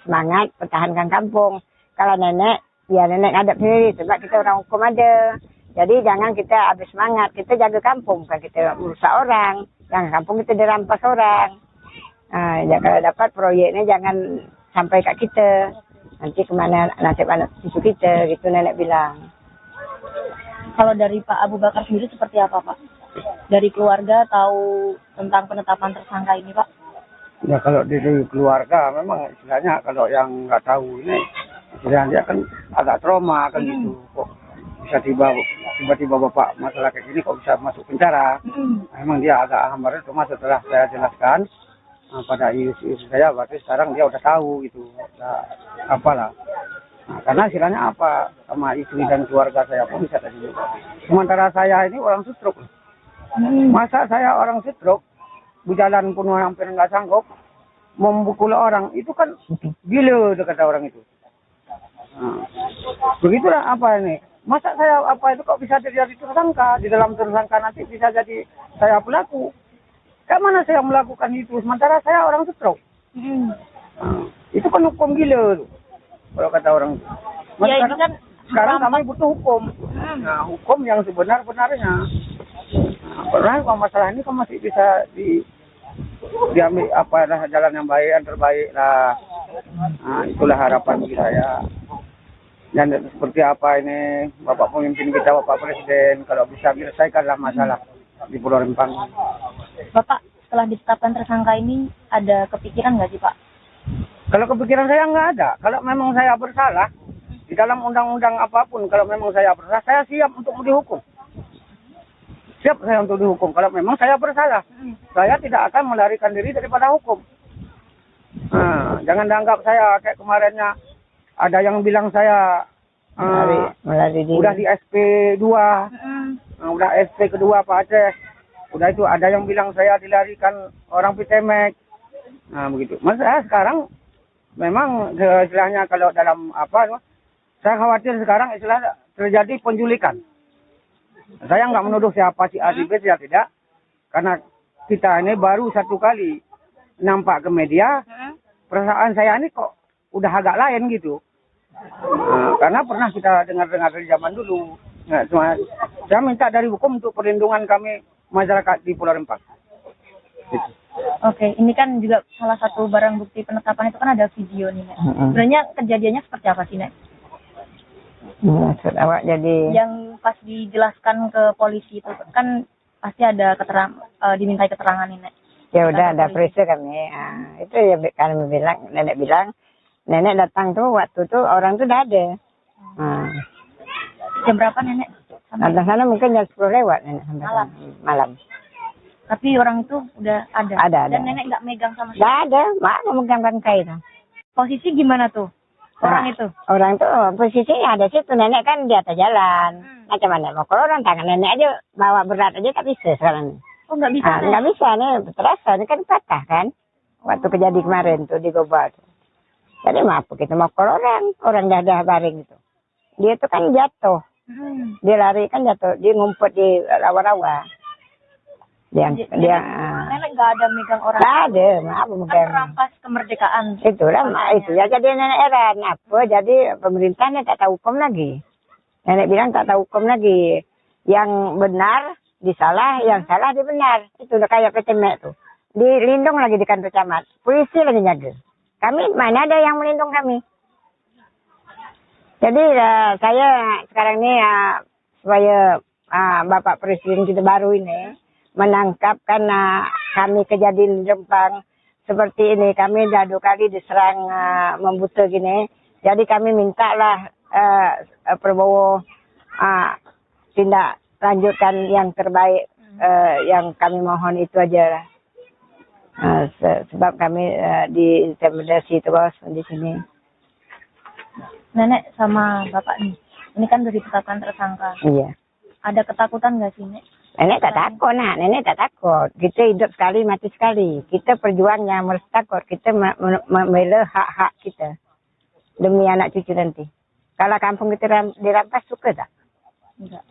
semangat pertahankan kampung. Kalau nenek, ya nenek ngadap sendiri sebab kita orang hukum ada. Jadi jangan kita habis semangat, kita jaga kampung, bukan kita merusak orang. Jangan kampung kita dirampas orang. Kalau dapat proyeknya jangan sampai kat kita. Nanti kemana nasib anak cucu kita, gitu nenek bilang. Kalau dari Pak Abu Bakar sendiri seperti apa, Pak? Dari keluarga tahu tentang penetapan tersangka ini, Pak? Ya kalau dari keluarga memang istilahnya kalau yang nggak tahu ini istilahnya dia kan agak trauma kan gitu. Kok bisa tiba-tiba bapak masalah kayak gini kok bisa masuk penjara? Memang dia agak hambar. Cuma setelah saya jelaskan pada isu saya, berarti sekarang dia udah tahu gitu. Nah, apalah. Nah, karena istilahnya apa sama istri dan keluarga saya pun bisa tadi. Sementara saya ini orang stroke. Masa saya orang stroke berjalan pun hampir nggak sanggup, memukul orang itu kan gila kata orang itu. Nah, begitulah apa ini. Masa saya apa itu kok bisa terjadi tersangka, di dalam tersangka nanti bisa jadi saya pelaku. Kayak mana saya melakukan itu sementara saya orang stroke. Nah, itu kan hukum gila tuh, kalau kata orang itu. Ya, ini kan sekarang kami butuh hukum. Nah, hukum yang sebenar-benarnya. Nah, karena masalah ini kan masih bisa diambil apa jalan yang baik, yang terbaik lah. Nah, itulah harapan bagi saya. Dan seperti apa ini Bapak pemimpin kita, Bapak Presiden, kalau bisa menyelesaikanlah masalah di Pulau Rempang. Bapak setelah ditetapkan tersangka ini ada kepikiran nggak sih, Pak? Kalau kepikiran saya nggak ada. Kalau memang saya bersalah di dalam undang-undang apapun, kalau memang saya bersalah, saya siap untuk dihukum. Siap saya untuk dihukum. Kalau memang saya bersalah, saya tidak akan melarikan diri daripada hukum. Nah, jangan dianggap saya kayak kemarinnya ada yang bilang saya melari diri. udah di SP2, udah SP kedua Pak Aceh. Udah itu ada yang bilang saya dilarikan orang Pitemek. Nah begitu. Mas saya sekarang memang istilahnya kalau dalam apa, saya khawatir sekarang istilahnya terjadi penculikan. Saya nggak menuduh siapa si A, si B, ya tidak. Karena kita ini baru satu kali nampak ke media, perasaan saya ini kok udah agak lain gitu. Nah, karena pernah kita dengar-dengar dari zaman dulu. Nah, cuma saya minta dari hukum untuk perlindungan kami masyarakat di Pulau Rempang. Gitu. Oke, ini kan juga salah satu barang bukti penetapan itu kan ada video nih, Nek. Sebenarnya kejadiannya seperti apa sih, Nek? Maksud awak jadi Yang pas dijelaskan ke polisi itu kan pasti ada dimintai keterangan nih, Nek. ya udah ada periksa kami. Itu ya kami bilang, nenek bilang, nenek datang tuh waktu tuh orang tuh udah ada. Jam berapa, Nenek? Datang sana mungkin jam 10 lewat nenek sampai malam. Tapi orang itu udah ada. Ada. Dan Nenek nggak megang sama sekali. Nggak ada, mana megang bangkai itu. Posisi gimana tuh? Orang itu? Orang tuh posisinya ada situ, nenek kan di atas jalan. Macam mana mau keluar tangan nenek aja bawa berat aja tak bisa sekarang. Oh nggak bisa? Nggak bisa nih, terasa ini kan patah kan. Waktu kejadian kemarin tuh di Goba tuh. Jadi maaf kita mau keluar orang dah baring itu. Dia tuh kan jatuh. Dia lari kan jatuh, dia ngumpet di rawa-rawa. Nenek nggak ada megang orang. Nggak ada, maaf Kan megang. merampas kemerdekaan. Itulah, itu ya jadi nenek heran. Apa? Jadi pemerintahnya tak tahu hukum lagi. Nenek bilang tak tahu hukum lagi. Yang benar disalah, yang salah dibenar. Itu udah kayak Pitemek tuh. Dilindung lagi di kantor camat. Polisi lagi jaga. Kami mana ada yang melindung kami. Jadi saya sekarang ini supaya Bapak Presiden kita baru ini menangkap karena kami kejadian di Rempang seperti ini. Kami dah 2 kali diserang membuta gini. Jadi kami mintalah Prabowo tindak lanjutkan yang terbaik. Yang kami mohon itu aja lah. Sebab kami diintimidasi terus di sini. Nenek sama Bapak nih. Ini kan dari ditetapkan tersangka. Iya. Ada ketakutan nggak sih, Nek? Nenek tak takut, nenek tak takut. Kita hidup sekali, mati sekali. Kita perjuangnya harus takut. Kita membela hak-hak kita. Demi anak cucu nanti. Kalau kampung kita dirampas, suka tak? Enggak.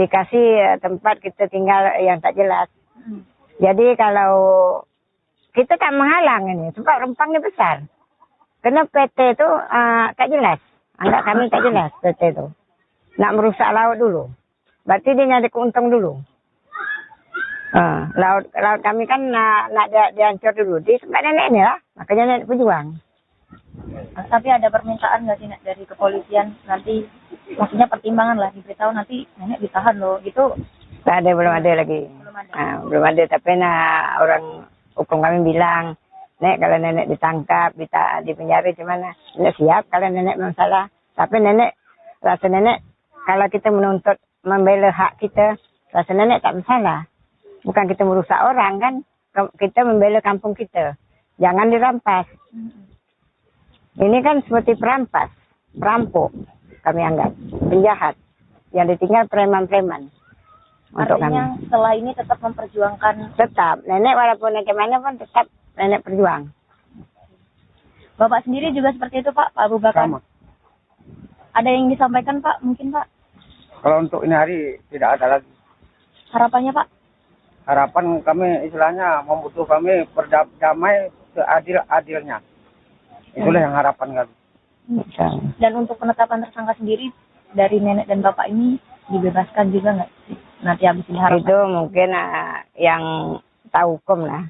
Dikasih tempat kita tinggal yang tak jelas. Jadi kalau kita tak menghalang ini. Sebab Rempang ini besar. Karena PT itu tak jelas. Anggap kami tak jelas PT itu. Nak merusak laut dulu. Berarti dia nyari keuntung dulu. Laut kami kan nak dihancur dulu. Di tempat nenek ini lah. Makanya nenek berjuang. Tapi ada permintaan nggak sih Nek, dari kepolisian nanti, maksudnya pertimbangan lah, diberitahu nanti nenek ditahan loh gitu? Belum ada lagi. Belum ada, tapi orang hukum kami bilang, Nek kalau nenek ditangkap, di penjara gimana? Nenek siap kalau nenek memang salah. Tapi rasa nenek kalau kita menuntut membela hak kita, rasa nenek tak masalah. Bukan kita merusak orang kan, kita membela kampung kita. Jangan dirampas. Ini kan seperti perampas, perampok kami anggap, penjahat. Yang ditinggal preman-preman. Artinya setelah ini tetap memperjuangkan. Tetap, nenek walaupun kemana pun tetap nenek perjuang. Bapak sendiri juga seperti itu Pak Abu Bakar? Sama. Ada yang disampaikan Pak, mungkin Pak? Kalau untuk ini hari tidak ada lagi. Harapannya Pak? Harapan kami istilahnya membutuhkan kami berdamai seadil-adilnya. Itulah yang harapan kami. Dan untuk penetapan tersangka sendiri dari nenek dan bapak ini dibebaskan juga nggak sih? Nanti habis ini harapan. Itu mungkin yang tahu hukum lah.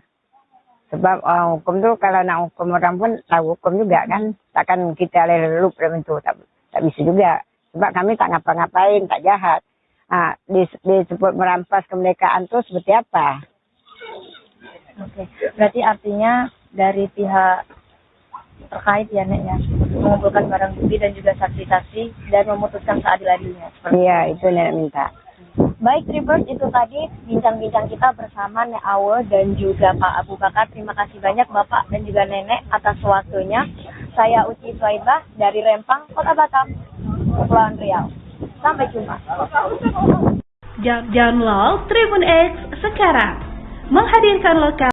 Sebab hukum tuh kalau nak hukum orang pun tahu hukum juga kan. Takkan kita lelup dalam itu. Tak bisa juga. Sebab kami tak ngapa-ngapain, tak jahat. Disebut merampas kemerdekaan tuh seperti apa? Oke. Berarti artinya dari pihak terkait ya Nek ya, mengumpulkan barang bukti dan juga saksi-saksi dan memutuskan seadil-adilnya. Iya, itu nenek minta. Baik Tribers, itu tadi bincang-bincang kita bersama Nek Awe dan juga Pak Abu Bakar. Terima kasih banyak Bapak dan juga Nenek atas waktunya. Saya Uci Swaibah dari Rempang, Kota Batam, Kepulauan Riau. Sampai jumpa. Download Tribun X sekarang, menghadirkan lokal